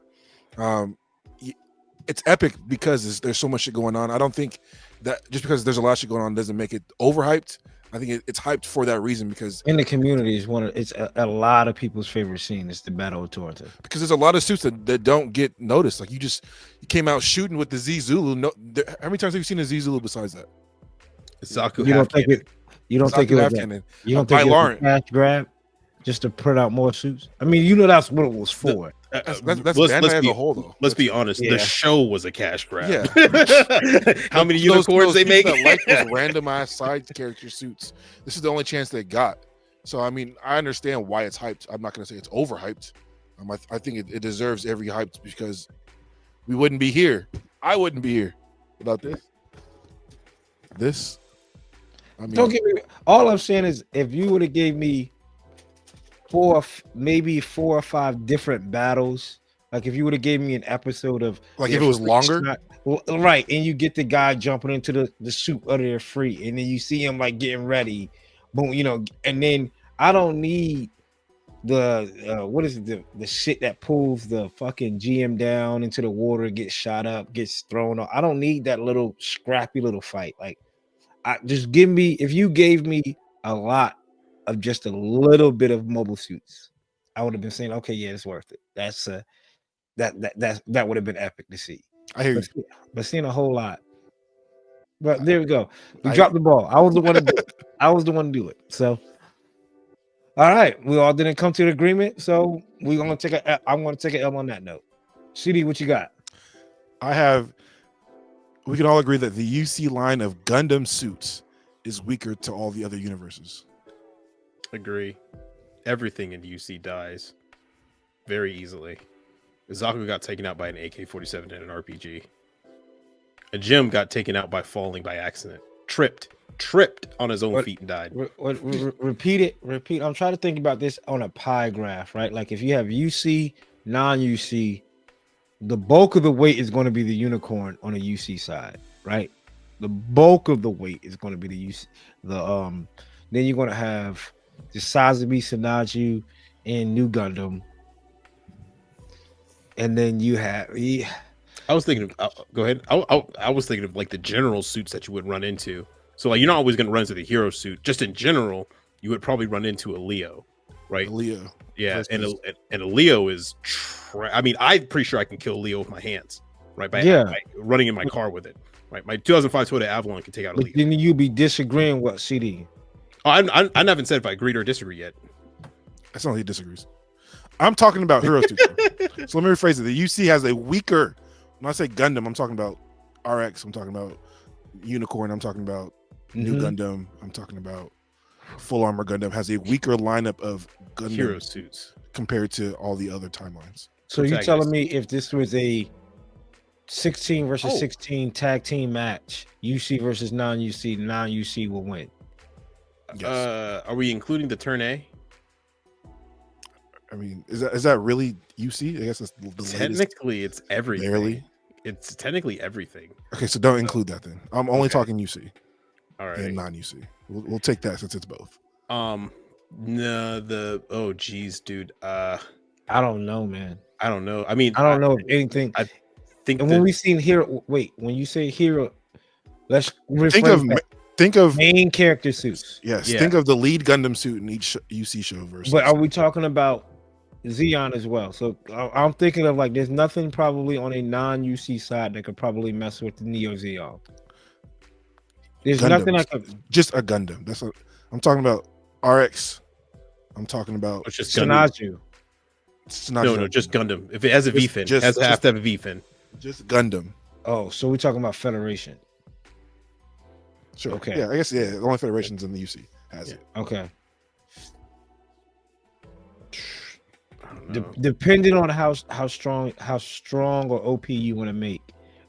It's epic because there's so much shit going on. I don't think that just because there's a lot of shit going on doesn't make it overhyped. I think it's hyped for that reason because in the community is it's a lot of people's favorite scene is the Battle of Toronto because there's a lot of suits that don't get noticed. Like you came out shooting with the Z Zulu. No, how many times have you seen a Z Zulu besides that? Zaku you don't think it you don't think it was you don't think it was a cash grab just to print out more suits? I mean, that's what it was for. That's Bandai as a whole, though. Let's be honest. Yeah. The show was a cash grab. Yeah. How many unicorns they make? Like those randomized side character suits. This is the only chance they got. So I mean, I understand why it's hyped. I'm not going to say it's overhyped. I think it deserves every hype because we wouldn't be here. I wouldn't be here without this. I mean, Don't get me. All I'm saying is, if you would have gave me maybe 4 or 5 different battles, like if you would have gave me an episode of like if it was longer, right, and you get the guy jumping into the suit under there free, and then you see him like getting ready, boom, and then I don't need the what is it, the shit that pulls the fucking GM down into the water, gets shot up, gets thrown off. I don't need that little scrappy little fight. Like, if you gave me a lot of just a little bit of mobile suits, I would have been saying, okay, yeah, it's worth it. That's that would have been epic to see. I hear you. But seeing a whole lot. But there we go. We dropped the ball. I was the one to do it. I was the one to do it. So all right, we all didn't come to an agreement. So I'm gonna take an L on that note. CD, what you got? We can all agree that the UC line of Gundam suits is weaker to all the other universes. Agree. Everything in UC dies very easily. Zaku got taken out by an AK-47 in an RPG. A Jim got taken out by falling by accident. Tripped on his own feet and died. Repeat it. I'm trying to think about this on a pie graph, right? Like if you have UC, non-UC, the bulk of the weight is going to be the unicorn on the UC side, right? The bulk of the weight is going to be the UC. Then you're going to have the Sazabi, Sanaju, and New Gundam. And then you have I was thinking of go ahead. I was thinking of like the general suits that you would run into. So like you're not always going to run into the hero suit. Just in general, you would probably run into a Leo, right? Leo. Yeah, and a Leo is I mean, I'm pretty sure I can kill Leo with my hands, right? By running in my car with it. Right. My 2005 Toyota Avalon can take out a Leo. Then you be disagreeing with CD. Oh, I haven't said if I agreed or disagree yet. That's not he disagrees. I'm talking about hero suits. So let me rephrase it. The UC has a weaker. When I say Gundam, I'm talking about RX. I'm talking about Unicorn. I'm talking about New Gundam. I'm talking about Full Armor Gundam. Has a weaker lineup of Gundam hero suits compared to all the other timelines. So you're telling me if this was a 16 versus 16 tag team match, UC versus non-UC, non-UC will win? Yes. Are we including the turn A? I mean, is that really UC? I guess it's the technically latest. It's everything. Barely. It's technically everything. Okay, so don't include that then. I'm only talking UC. All right. And non-UC. We'll take that since it's both. No, geez, dude. I don't know, man. I don't know. I mean, I don't know if anything. I think. And when we seen hero, when you say hero, let's think of main character suits. Yes. Yeah. Think of the lead Gundam suit in each UC show versus. But are we talking about Xeon as well? So I'm thinking of like there's nothing probably on a non-UC side that could probably mess with the Neo Xeon. There's Gundams. nothing I could. Just a Gundam. That's what I'm talking about. RX. I'm talking about. It's just Sanaju. No, just Gundam. If it has a V fin, it has to have a V fin. Just Gundam. Oh, so we're talking about Federation. Sure. Okay. Yeah, I guess the only Federation's in the UC has it. Okay. Depending on how strong or OP you want to make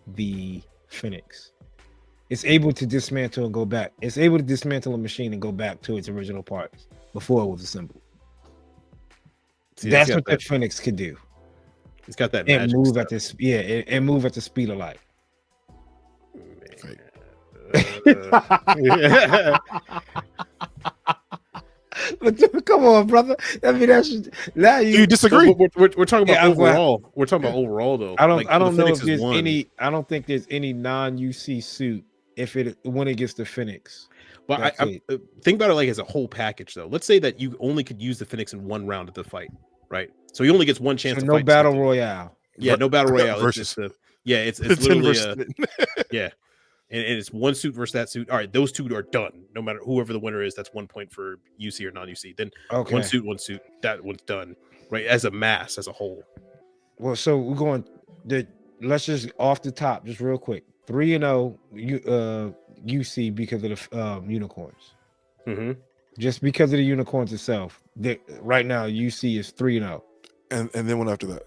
the Phoenix, it's able to dismantle and go back. It's able to dismantle a machine and go back to its original parts before it was assembled. See, that's what that Phoenix could do. It's got that and move at this. Yeah, and move at the speed of light. But come on, brother. I mean, that's now Do you disagree? So we're talking about Yeah, I'm glad- overall. We're talking about overall though. I don't. Like, I don't the know Phoenix if is there's one. any. I don't think there's any non-UC suit when it gets to Phoenix. But That's I think about it like as a whole package though. Let's say that you only could use the Phoenix in one round of the fight, right? So he only gets one chance So to no fight battle something. royale. Yeah, no battle royale. Versus. It's 10 literally versus 10. yeah. And it's one suit versus that suit. All right, those two are done. No matter whoever the winner is, that's 1 point for UC or non-UC. Then Okay. one suit, that one's done. Right, as a mass, as a whole. Well, so we're going. Let's just off the top, just real quick. 3-0 UC because of the unicorns. Mm-hmm. Just because of the unicorns itself. Right now, UC is 3-0. And then one after that.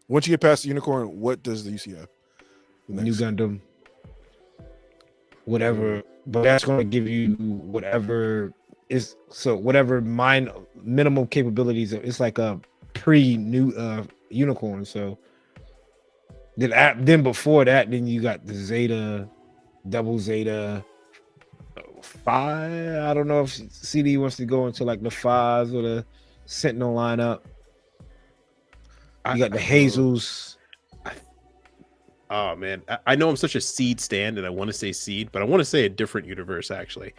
Once you get past the unicorn, what does the UC have? The New next? Gundam, whatever, but that's going to give you whatever is whatever minimal capabilities. It's like a pre-new unicorn. So then before that, then you got the Zeta, Double Zeta, 5. I don't know if CD wants to go into like the 5s or the Sentinel lineup. You got the Hazels. Oh man, I know I'm such a Seed stand, and I want to say Seed, but I want to say a different universe. Actually,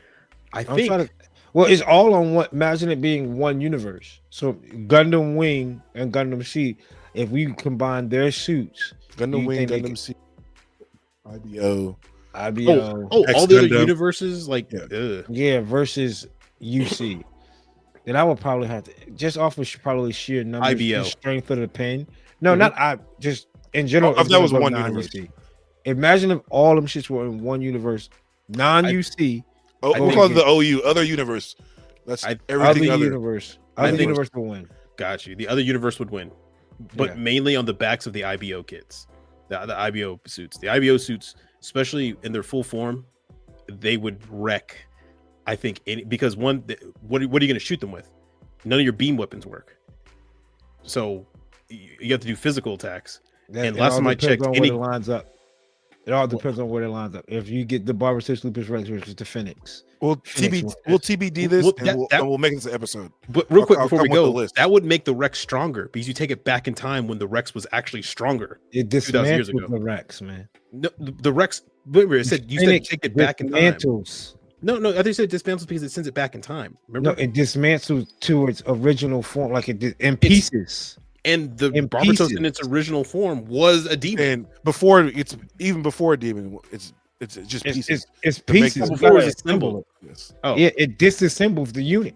Well, it's all on one. Imagine it being one universe. So Gundam Wing and Gundam Seed. If we combine their suits, Gundam Wing, think Gundam Seed, IBO. all the other Gundam. universes, like yeah, versus UC. Then I would probably have to just off of probably sheer numbers, IBO. the strength of the pen. No, not I. Just in general. Oh, if that was one non-UC. Imagine if all them shits were in one universe, non-UC. We'll call it the OU, other universe. That's everything other. Universe. Other universe will win. Got you. The other universe would win, but mainly on the backs of the IBO kits, the IBO suits. The IBO suits, especially in their full form, they would wreck. I think because what are you going to shoot them with? None of your beam weapons work. So you have to do physical attacks. And last time I checked, it lines up. It all depends on where it lines up. If you get the Barber 6 Lupus Rex versus the Phoenix, We'll TBD this, and we'll make this an episode. But real quick before we come with go, the list. that would make the Rex stronger because you take it back in time when the Rex was actually stronger. It 2,000 years dismantles ago. the Rex, man. No, the Rex. Remember, it said you said take it back in time. Dismantles. No, I think it said dismantles because it sends it back in time. Remember? No, it dismantles to its original form, like it did in pieces. And the in Barbatos pieces. in its original form was a demon. And before before a demon, it's just pieces. It's To make pieces. this before it was It's assembled. Yes. Oh, Yeah, it disassembles the unit.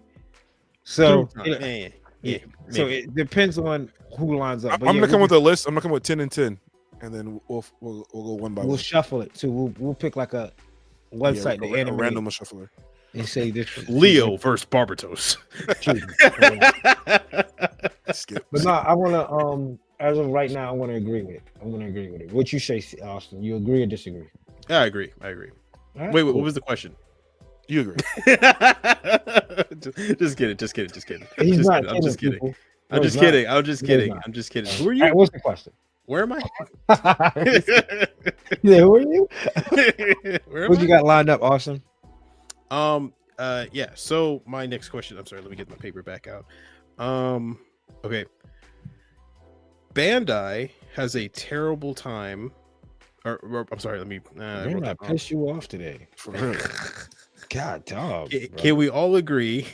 So yeah. so it depends on who lines up. I'm But gonna come we'll with a list. I'm gonna come with 10 and 10, and then we'll go one by we'll one. shuffle it too. We'll pick like a website to a animate random shuffler. and say this. Leo versus Barbatos. Skip. But no, I want to as of right now, I want to agree with it. What you say, Austin? You agree or disagree? Yeah, I agree. All right, Wait, cool. what was the question? You agree? just kidding. He's not I'm just kidding. people. I'm No, just he's not. kidding. I'm just No, kidding. he's not. I'm just kidding. Who are All right, you? what's the question? Where am I? Yeah, who are you? Where am What I? you got lined up, Austin? Yeah. So my next question. I'm sorry. Let me get my paper back out. Okay. Bandai has a terrible time. Or I'm sorry. Let me. I Man, wrote I that wrong. pissed you off today. For real. God, dog. Can we all agree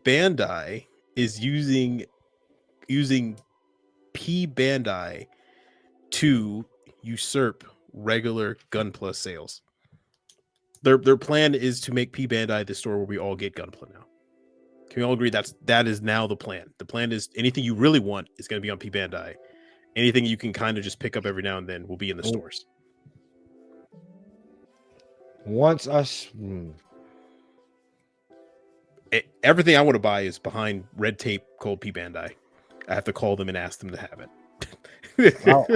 Bandai is using P Bandai to usurp regular Gunpla sales? Their plan is to make P Bandai the store where we all get Gunpla now. Can we all agree that is now the plan? The plan is anything you really want is going to be on P Bandai. Anything you can kind of just pick up every now and then will be in the stores. Once Everything I want to buy is behind red tape called P Bandai. I have to call them and ask them to have it.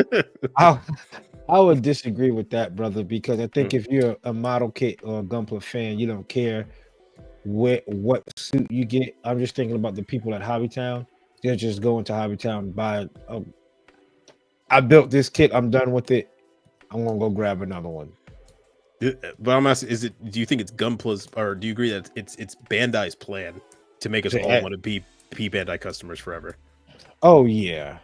I would disagree with that, brother, because I think if you're a model kit or a Gunpla fan, you don't care what suit you get. I'm just thinking about the people at Hobbytown. They'll just go into Hobbytown and buy I built this kit, I'm done with it. I'm gonna go grab another one. But I'm asking, do you think it's Gunpla's, or do you agree that it's Bandai's plan to make us To all add- want to be P Bandai customers forever. Oh yeah.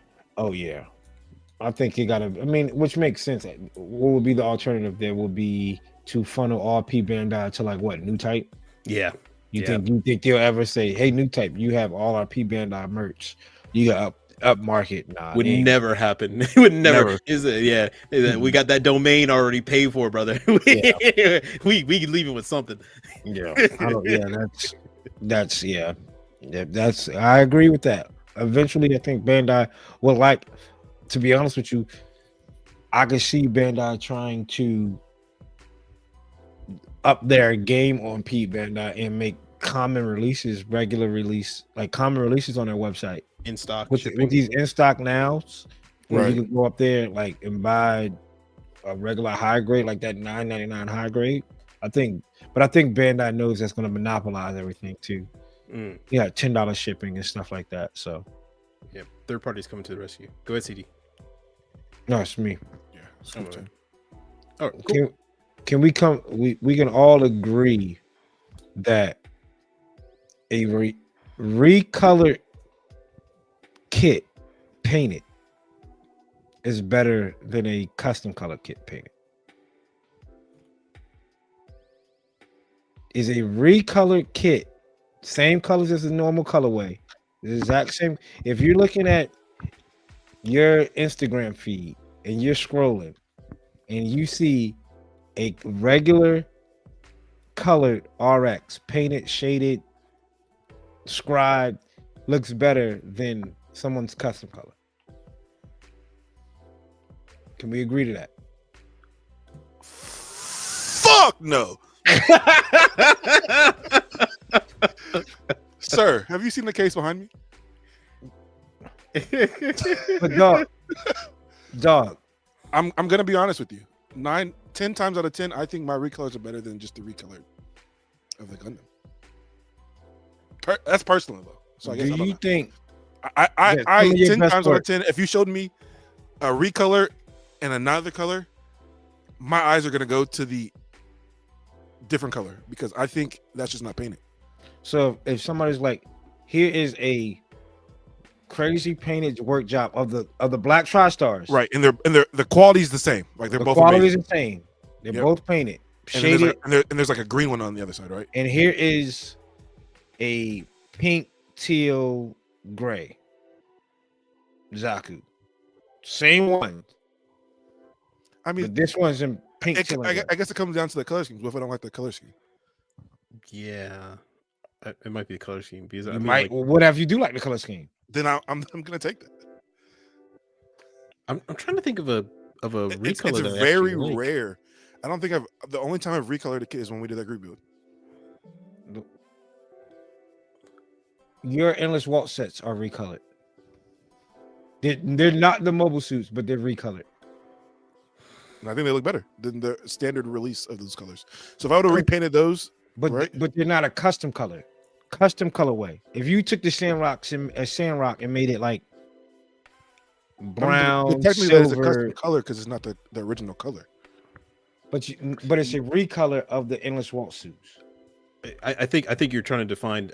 I think you gotta. I mean, which makes sense. What would be the alternative? There will be to funnel all P Bandai to like what, New Type? Yeah. You think they'll ever say, "Hey, New Type, you have all our P Bandai merch. You got up market." Nah, Would they ain't- never happen. It would never. Never. We got that domain already paid for, brother. we can leave it with something. Yeah, that's that's. I agree with that. Eventually, I think Bandai will like. To be honest with you, I could see Bandai trying to up their game on P Bandai and make common releases, regular release, like common releases on their website In stock with shipping. these in stock nows, where Right. you can go up there like and buy a regular high grade, like that $9.99 high grade. I think Bandai knows that's going to monopolize everything too. Yeah, $10 shipping and stuff like that. So, yeah, third parties coming to the rescue. Go ahead, CD. no, it's me. Yeah. Scoop turn. Oh, cool. Can we come? We can all agree that a recolored kit painted is better than a custom color kit painted. Is a recolored kit same colors as the normal colorway, the exact same? If you're looking at your Instagram feed and you're scrolling and you see a regular colored RX painted, shaded, scribed, looks better than someone's custom color. Can we agree to that? Fuck no. Sir, have you seen the case behind me? But dog, I'm gonna be honest with you. 10 times out of 10, I think my recolors are better than just the recolor of the Gundam. That's personal though. So I guess do I don't you know. think I some of your 10 best times out of work. 10, if you showed me a recolor and another color, my eyes are gonna go to the different color because I think that's just not painted. So if somebody's like, here is a crazy painted work job of the Black TriStars, Right, and the quality's the same. Like they're the both quality is amazing. the same. They're Yep. both painted, And then shaded, there's like a green one on the other side, right? and here is a pink, teal, gray Zaku. Same one, I mean, but this one's in pink. Teal, and I gray. guess it comes down to the color schemes. What if I don't like the color scheme? Yeah, it might be a color scheme because I You mean, might. like, Well, what if you do like the color scheme? Then I'm gonna take that. I'm trying to think of a recolor. It's that I very actually like. rare. I don't think the only time I've recolored a kit is when we did that group build. Your endless waltz sets are recolored. They're not the mobile suits, but they're recolored. And I think they look better than the standard release of those colors. So if I would have repainted those, But right? but they're not a custom color, custom colorway. If you took the sandrock and made it like brown, but technically that is a silver, custom color because it's not the original color. but it's a recolor of the endless waltz suits. I think you're trying to define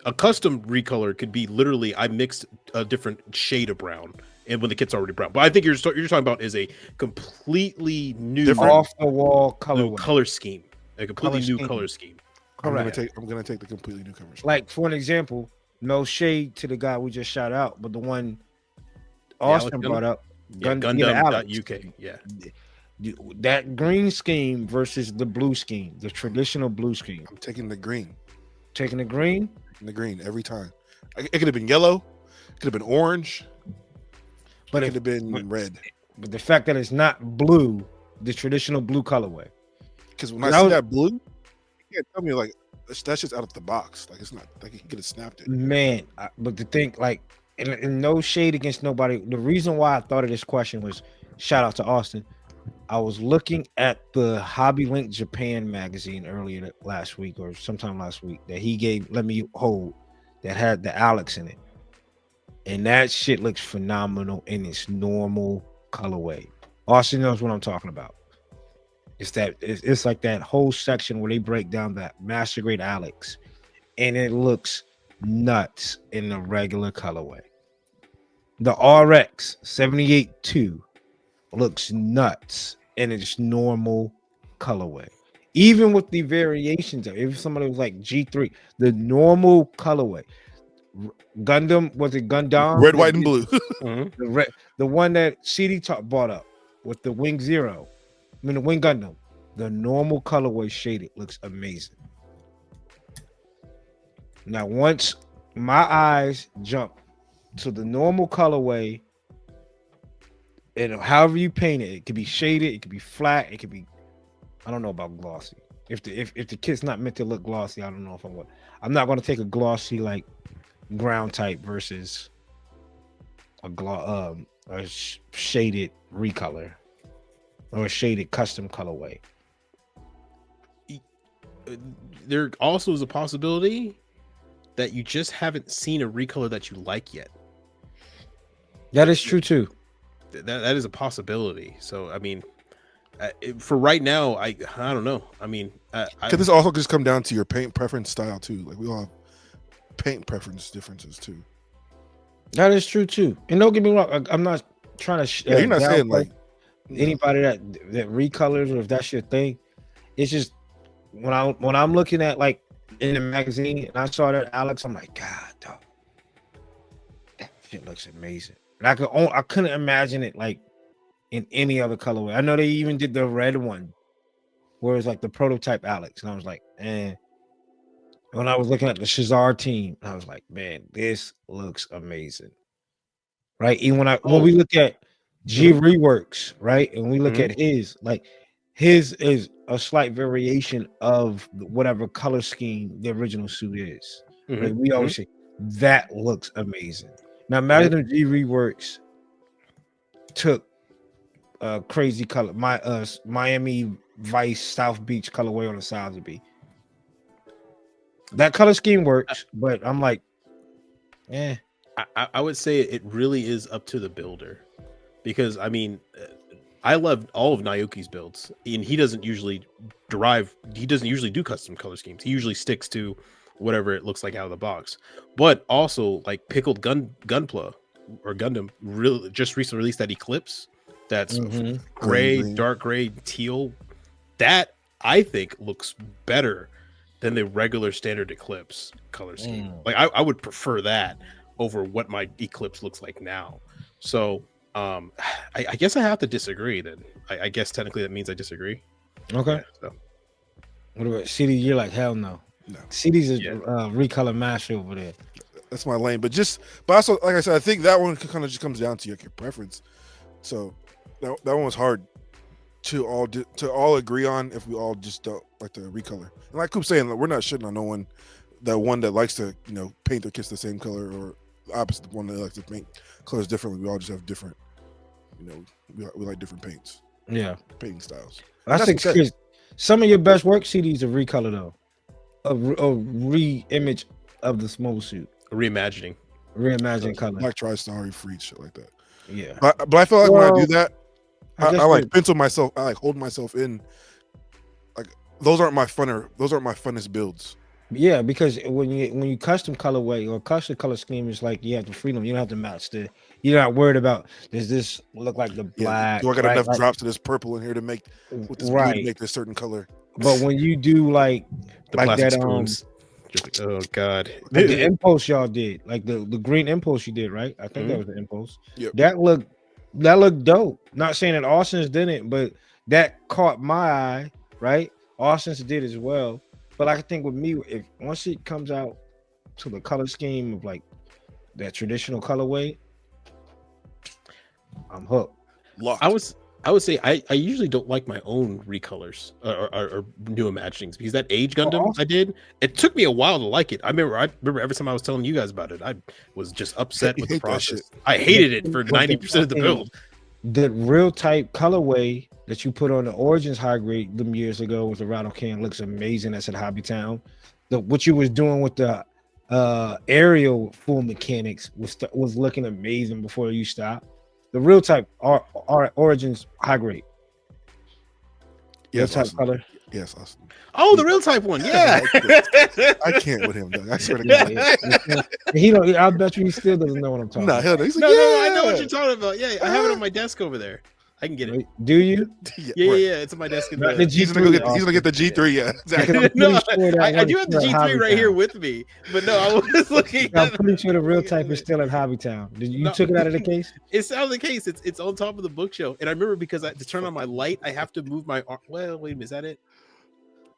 a custom recolor could be literally I mixed a different shade of brown and when the kit's already brown. But I think you're talking about is a completely new Off the wall new colorway. color scheme, a completely Color new scheme. color scheme. I'm Correct. gonna take the completely new coverage. Like for an example, no shade to the guy we just shout out, but the one Alex Austin Gundam? brought up, Yeah, Alex. Gundam.uk. Yeah, That green scheme versus the blue scheme, the traditional blue scheme. I'm taking the green. Taking the green, Every time. It could have been yellow, could have been orange, but it if, could have been red. but the fact that it's not blue, the traditional blue colorway. Because when But I I see was- that blue, you can't tell me like that's just out of the box. Like it's not like you could have snapped it. Man, but to think like, and no shade against nobody. The reason why I thought of this question was shout out to Austin. I was looking at the Hobby Link Japan magazine earlier last week or sometime last week that he let me hold that had the Alex in it. And that shit looks phenomenal in its normal colorway. Austin knows what I'm talking about. It's like that whole section where they break down that master grade Alex, and it looks nuts in the regular colorway. The RX 78-2 looks nuts in its normal colorway. Even with the variations of, if somebody was like G3, the normal colorway. Gundam, was it Gundam? Red, white, and blue. The one that CD Talk bought up with the Wing Zero. I mean the Wing Gundam. The normal colorway shaded looks amazing. Now, once my eyes jump to the normal colorway, and however you paint it, it could be shaded, it could be flat, it could be, I don't know about glossy. If the kit's not meant to look glossy, I don't know if I'm not going to take a glossy like ground type versus a shaded recolor or a shaded custom colorway. There also is a possibility that you just haven't seen a recolor that you like yet. That is true too. That is a possibility. So I mean, for right now, I don't know. I mean, Could this also just come down to your paint preference style too? Like we all have paint preference differences too. That is true too. And don't get me wrong, I'm not trying to. You're not saying like anybody that recolors, or if that's your thing. It's just when I'm looking at like in the magazine and I saw that Alex, I'm like, God, dog, that shit looks amazing. And I couldn't imagine it like in any other colorway. I know they even did the red one, where it's like the prototype Alex, and I was like, when I was looking at the Shazar team, I was like, man, this looks amazing. Right? Even when we look at G Reworks, right? And we look at his is a slight variation of whatever color scheme the original suit is. Right? We always say that looks amazing. Now imagine if G Reworks took crazy color, Miami Vice South Beach colorway on the sides of B. That color scheme works, but I'm like, I would say it really is up to the builder, because I mean, I love all of Naoki's builds, and he doesn't usually do custom color schemes. He usually sticks to whatever it looks like out of the box. But also, like Pickled Gunpla or Gundam really just recently released that Eclipse that's gray, dark gray, teal. That I think looks better than the regular standard Eclipse color scheme. Like I would prefer that over what my Eclipse looks like now. So I guess I have to disagree then. I guess technically that means I disagree. Okay. Yeah, so. What about CD? You're like, hell no. CD's a recolor master over there. That's my lane. But also, like I said, I think that one kind of just comes down to your preference. So that one was hard to all agree on if we all just don't like the recolor. And like Coop's saying, we're not shitting on no one. The one that likes to paint their kits the same color, or the opposite, the one that likes to paint colors differently. We all just have different, we like different paints. Yeah, painting styles. I think some of your best work CDs are recolor though, a re-image of the small suit, reimagining color, like TriStar, Free, shit like that. Yeah, but I feel like when I do that, I like pencil myself. I like hold myself in. Like those aren't my funnest builds. Yeah, because when you custom colorway or custom color scheme, it's like you have the freedom. You don't have to match you're not worried about does this look like the black? Do I got enough drops of this purple in here to make with this blue to make this certain color? But when you do like that, spoons. Oh god, like the impulse y'all did, like the green impulse you did, right? I think that was the impulse. Yep. That looked dope. Not saying that Austin's didn't, but that caught my eye, right? Austin's did as well. But I think with me, if once it comes out to the color scheme of like that traditional colorway, I'm hooked. Locked. I would say I usually don't like my own recolors or new imaginings, because that Age Gundam I did, it took me a while to like it. I remember every time I was telling you guys about it, I was just upset with the process. I hated it for 90% of the build. The real type colorway that you put on the Origins high grade them years ago with the rattle can looks amazing. That's at Hobby Town. What you was doing with the aerial full mechanics was looking amazing before you stopped. The real type Origins high grade. Yeah, type awesome. color. Yes, Austin. Oh, the real type one. Yeah. I can't with him, Doug. I swear to Yeah, God. he don't. I bet you he still doesn't know what I'm talking No, about. he's like, No, yeah. I know what you're talking about. Yeah, I have it on my desk over there. I can get it. Do you? Yeah, it's on my desk. In Not the the... He's gonna get the G3. Yeah, exactly. I'm pretty No, sure that I one do is have the still at G3 right here Hobbytown. with me, but no, I was looking. I'm pretty sure the real type is still at Hobbytown. Did you No. took it out of the case? It's out of the case. It's on top of the bookshelf, and I remember because to turn on my light, I have to move my arm. Well, wait a minute, is that it?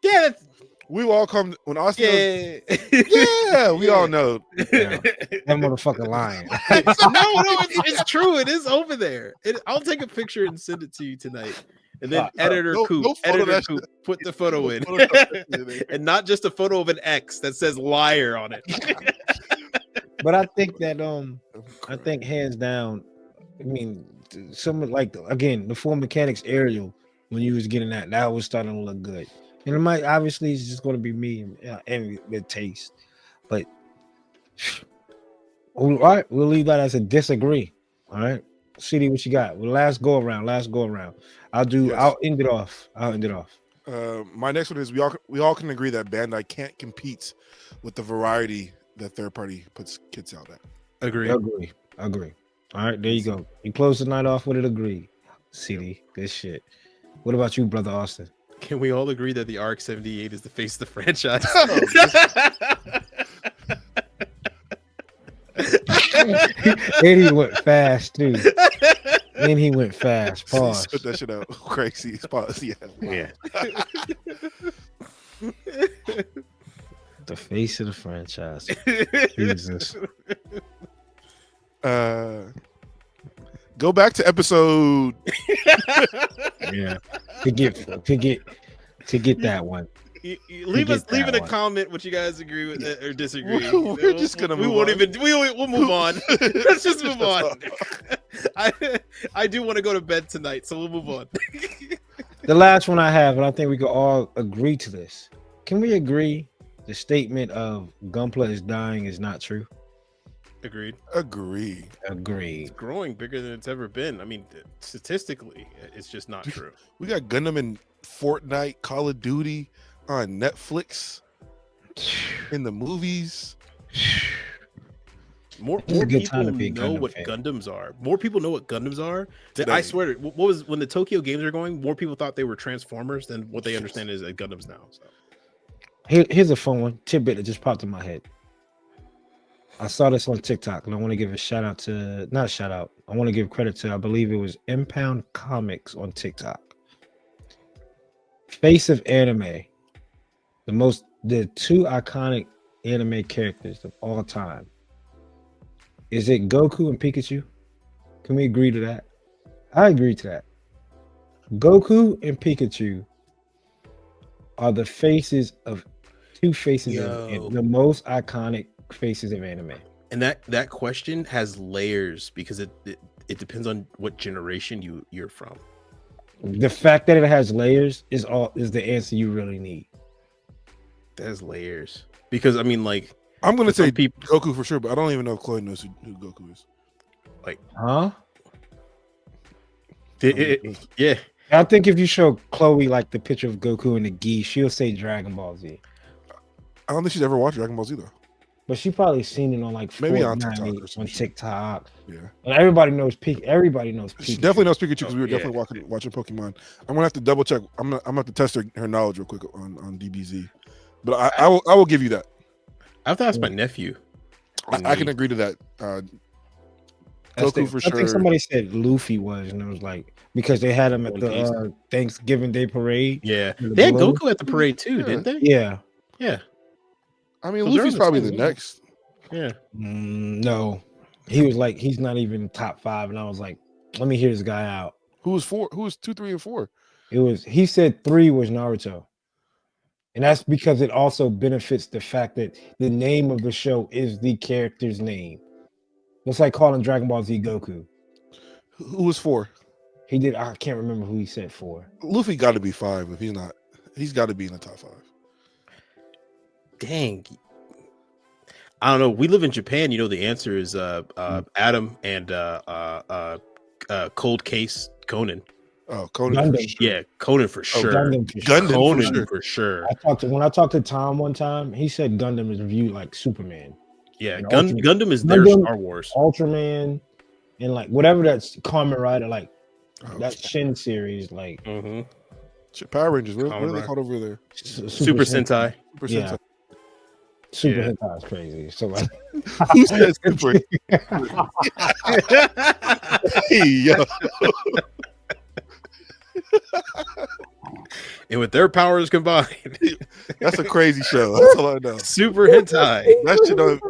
Yeah, that's... We all come when Austin. yeah, Yeah, we all know. Yeah. That motherfucker lying. no, it's true. It is over there. I'll take a picture and send it to you tonight. And then editor no Coop, photo editor that Coop, put the photo in, Photo and not just a photo of an X that says liar on it. But I think that I think hands down, I mean, some like again the Full Mechanics aerial when you was getting that was starting to look good. And it might obviously it's just going to be me and the taste, but all right, we'll leave that as a disagree. All right, CD, what you got? Well, last go around. Yes. I'll end it off. My next one is we all can agree that Bandai can't compete with the variety that third party puts kits out at. Agree. Agree. All right, there you go. You close the night off with it. Agree. CD, good shit. What about you, brother Austin? Can we all agree that the RX-78 is the face of the franchise? And he went fast too. And he went fast. Pause. Spit that shit out. Crazy. Pause. Yeah. Yeah. The face of the franchise. Jesus. Go back to episode. Yeah. To get that one. Leave get in that a one. comment what you guys agree with or disagree. We're just gonna move on. We'll move on. Let's just move on. I do want to go to bed tonight, so we'll move on. The last one I have, and I think we can all agree to this. Can we agree the statement of Gunpla is dying is not true? Agreed. Agree. It's growing bigger than it's ever been. I mean, statistically, it's just not true. We got Gundam in Fortnite, Call of Duty, on Netflix, in the movies. More It's a good time people to be a know Gundam what fan. Gundams are. More people know what Gundams are. Today. I swear, what was when the Tokyo Games are going? More people thought they were Transformers than what they understand is Gundams now. So. Here's a fun one tidbit that just popped in my head. I saw this on TikTok, and I want to give I want to give credit to, I believe it was Impound Comics on TikTok. Face of anime, the two iconic anime characters of all time. Is it Goku and Pikachu? Can we agree to that? I agree to that. Goku and Pikachu are the two faces of the most iconic faces of anime. And that question has layers because it depends on what generation you're from. The fact that it has layers is the answer you really need. That has layers because I mean, like, I'm gonna say people, Goku for sure, but I don't even know if Chloe knows who Goku is. like, Huh? Yeah. I think if you show Chloe like the picture of Goku and the gi, she'll say Dragon Ball Z. I don't think she's ever watched Dragon Ball Z though. But she probably seen it on like Maybe on Fortnite, TikTok or some on shit. TikTok. Yeah, And everybody knows Pikachu. Everybody knows Pikachu. she definitely knows Pikachu because we were yeah. definitely watching Pokemon. I'm gonna have to double check. I'm gonna have to test her knowledge real quick on DBZ. But I will give you that. I have to ask my nephew. I can agree to that. Goku for sure. I think somebody said Luffy was, and it was like because they had him at the Thanksgiving Day parade. Yeah, The they had balloon. Goku at the parade too, didn't they? Yeah. Yeah. I mean, So Luffy's they're probably on the the same next. Yeah. No, he was like he's not even top 5, and I was like, let me hear this guy out. Who was 4? Who was 2, 3, and 4? He said 3 was Naruto. And that's because it also benefits the fact that the name of the show is the character's name. It's like calling Dragon Ball Z Goku. Who was 4? He did. I can't remember who he said 4. Luffy got to be 5. If he's not, he's got to be in the top 5. Dang. I don't know. We live in Japan. You know, the answer is Adam and Cold Case Conan. Oh, Conan for Gundam. sure. Yeah, Conan for sure. Gundam for Gundam sure. for Conan sure. for sure. When I talked to Tom one time, he said Gundam is viewed like Superman. Yeah, And Gundam is their Gundam, Star Wars. Ultraman, and like whatever that's Kamen Rider, like Oh, that Shin series, like shit, Power Rangers. What Kamen are they Rider. called over there? Super Sentai. Super Yeah. Sentai. Super Yeah. Hentai is crazy. So like, Who said super? Hey, yo. And with their powers combined, That's a crazy show. That's all I know. Super Hentai. That shit don't.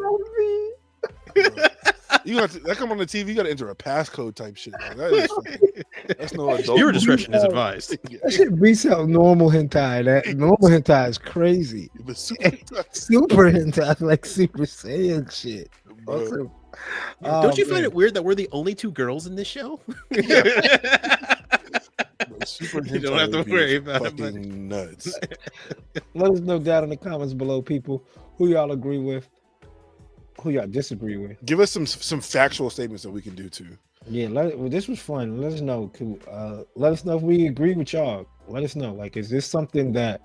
You got to, that come on the TV. You got to enter a passcode type shit. Like, that is that's no adult. Viewer movie. discretion is advised. that shit beats out normal hentai. That normal hentai is crazy. But super, Super hentai, like Super Saiyan shit. bro. Also, Don't you find man. it weird that we're the only two girls in this show? Bro, super You don't have to hentai worry is about it, fucking nuts. Let us know down in the comments below, people, who y'all agree with, who y'all disagree with. Give us some factual statements that we can do too. Yeah, this was fun. Let us know. Let us know if we agree with y'all. Let us know. Like, is this something that,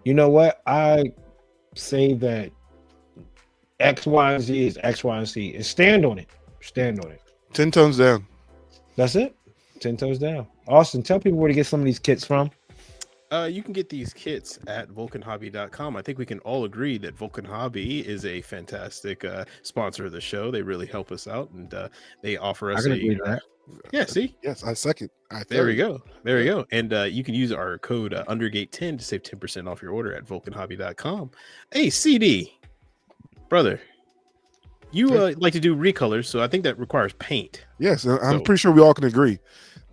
you know what? I say that X, Y, and Z is X, Y, and Z. And stand on it. Stand on it. 10 tones down. That's it. 10 toes down. Austin, tell people where to get some of these kits from. You can get these kits at vulcanhobby.com. I think we can all agree that Vulcan Hobby is a fantastic sponsor of the show. They really help us out, and they offer us Yeah, see? Yes, I second. There we go. There we go. And you can use our code Undergate10 to save 10% off your order at vulcanhobby.com. Hey, CD, brother, you like to do recolors, so I think that requires paint. Yes, I'm pretty sure we all can agree.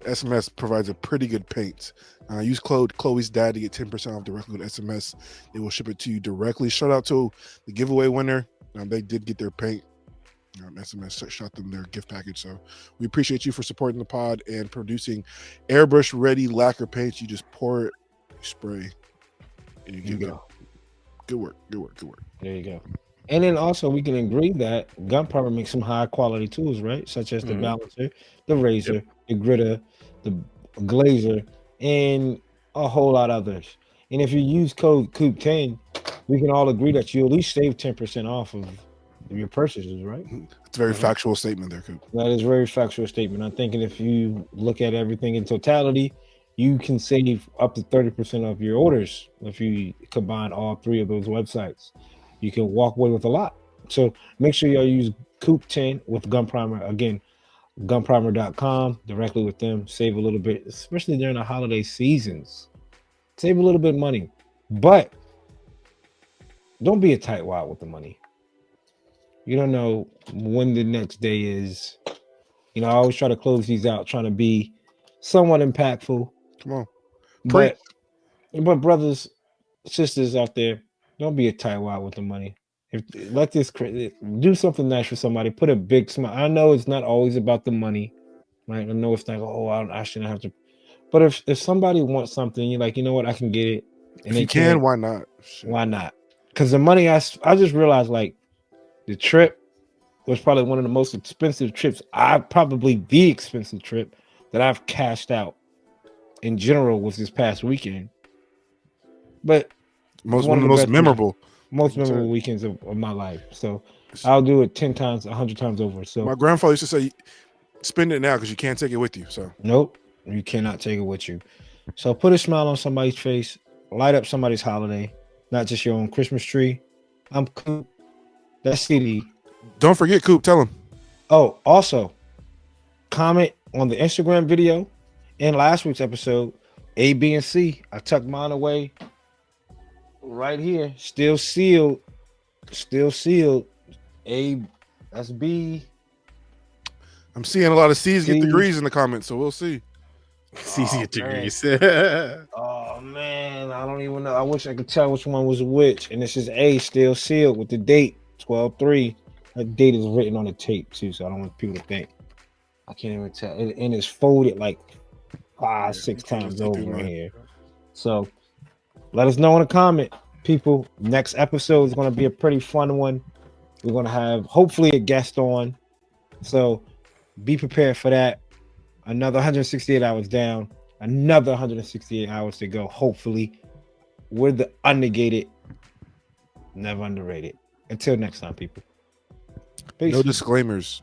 SMS provides a pretty good paint. Use code Chloe's Dad to get 10% off directly with SMS. They will ship it to you directly. Shout out to the giveaway winner. They did get their paint. SMS shot them their gift package. So we appreciate you for supporting the pod and producing airbrush ready lacquer paints. You just pour it, you spray, and you get it. Good work. Good work. Good work. There you go. And then also we can agree that Gunpla makes some high quality tools, right? Such as the balancer, the razor, the gritter, the glazer, and a whole lot of others. And if you use code COOP10, we can all agree that you at least save 10% off of your purchases, right? It's a very factual statement there, Coop. That is a very factual statement. I'm thinking if you look at everything in totality, you can save up to 30% of your orders if you combine all three of those websites. You can walk away with a lot. So make sure y'all use COOP10 with Gun Primer. Again, gunprimer.com, directly with them. Save a little bit, especially during the holiday seasons. Save a little bit of money. But don't be a tightwad with the money. You don't know when the next day is. You know, I always try to close these out, trying to be somewhat impactful. Come on. But brothers, sisters out there, don't be a tightwad with the money. Let this do something nice for somebody. Put a big smile. I know it's not always about the money, right? I know it's like, I shouldn't have to. But if somebody wants something, you're like, you know what, I can get it. And if you can, why not? Shit. Why not? Because the money, I just realized, like, the trip was probably one of the most expensive trips. Probably the expensive trip that I've cashed out in general was this past weekend. But one of the most memorable weekends of my life. So I'll do it 10 times, 100 times over. So my grandfather used to say, spend it now because you can't take it with you. So nope, you cannot take it with you. So put a smile on somebody's face, light up somebody's holiday, not just your own Christmas tree. I'm Coop. That's CD. Don't forget, Coop, tell him. Oh, also comment on the Instagram video and last week's episode, A, B, and C. I tucked mine away right here. Still sealed. A, that's B. I'm seeing a lot of C's get degrees in the comments, so we'll see. C's get degrees. Oh man, I don't even know. I wish I could tell which one was which. And this is A, still sealed with the date 12/3. That date is written on the tape too, so I don't want people to think. I can't even tell. And it's folded like 5-6 times over right here. So let us know in the comment, people. Next episode is going to be a pretty fun one. We're going to have hopefully a guest on. So be prepared for that. Another 168 hours down. Another 168 hours to go. Hopefully, we're the Undergated, never underrated. Until next time, people. Peace. No disclaimers.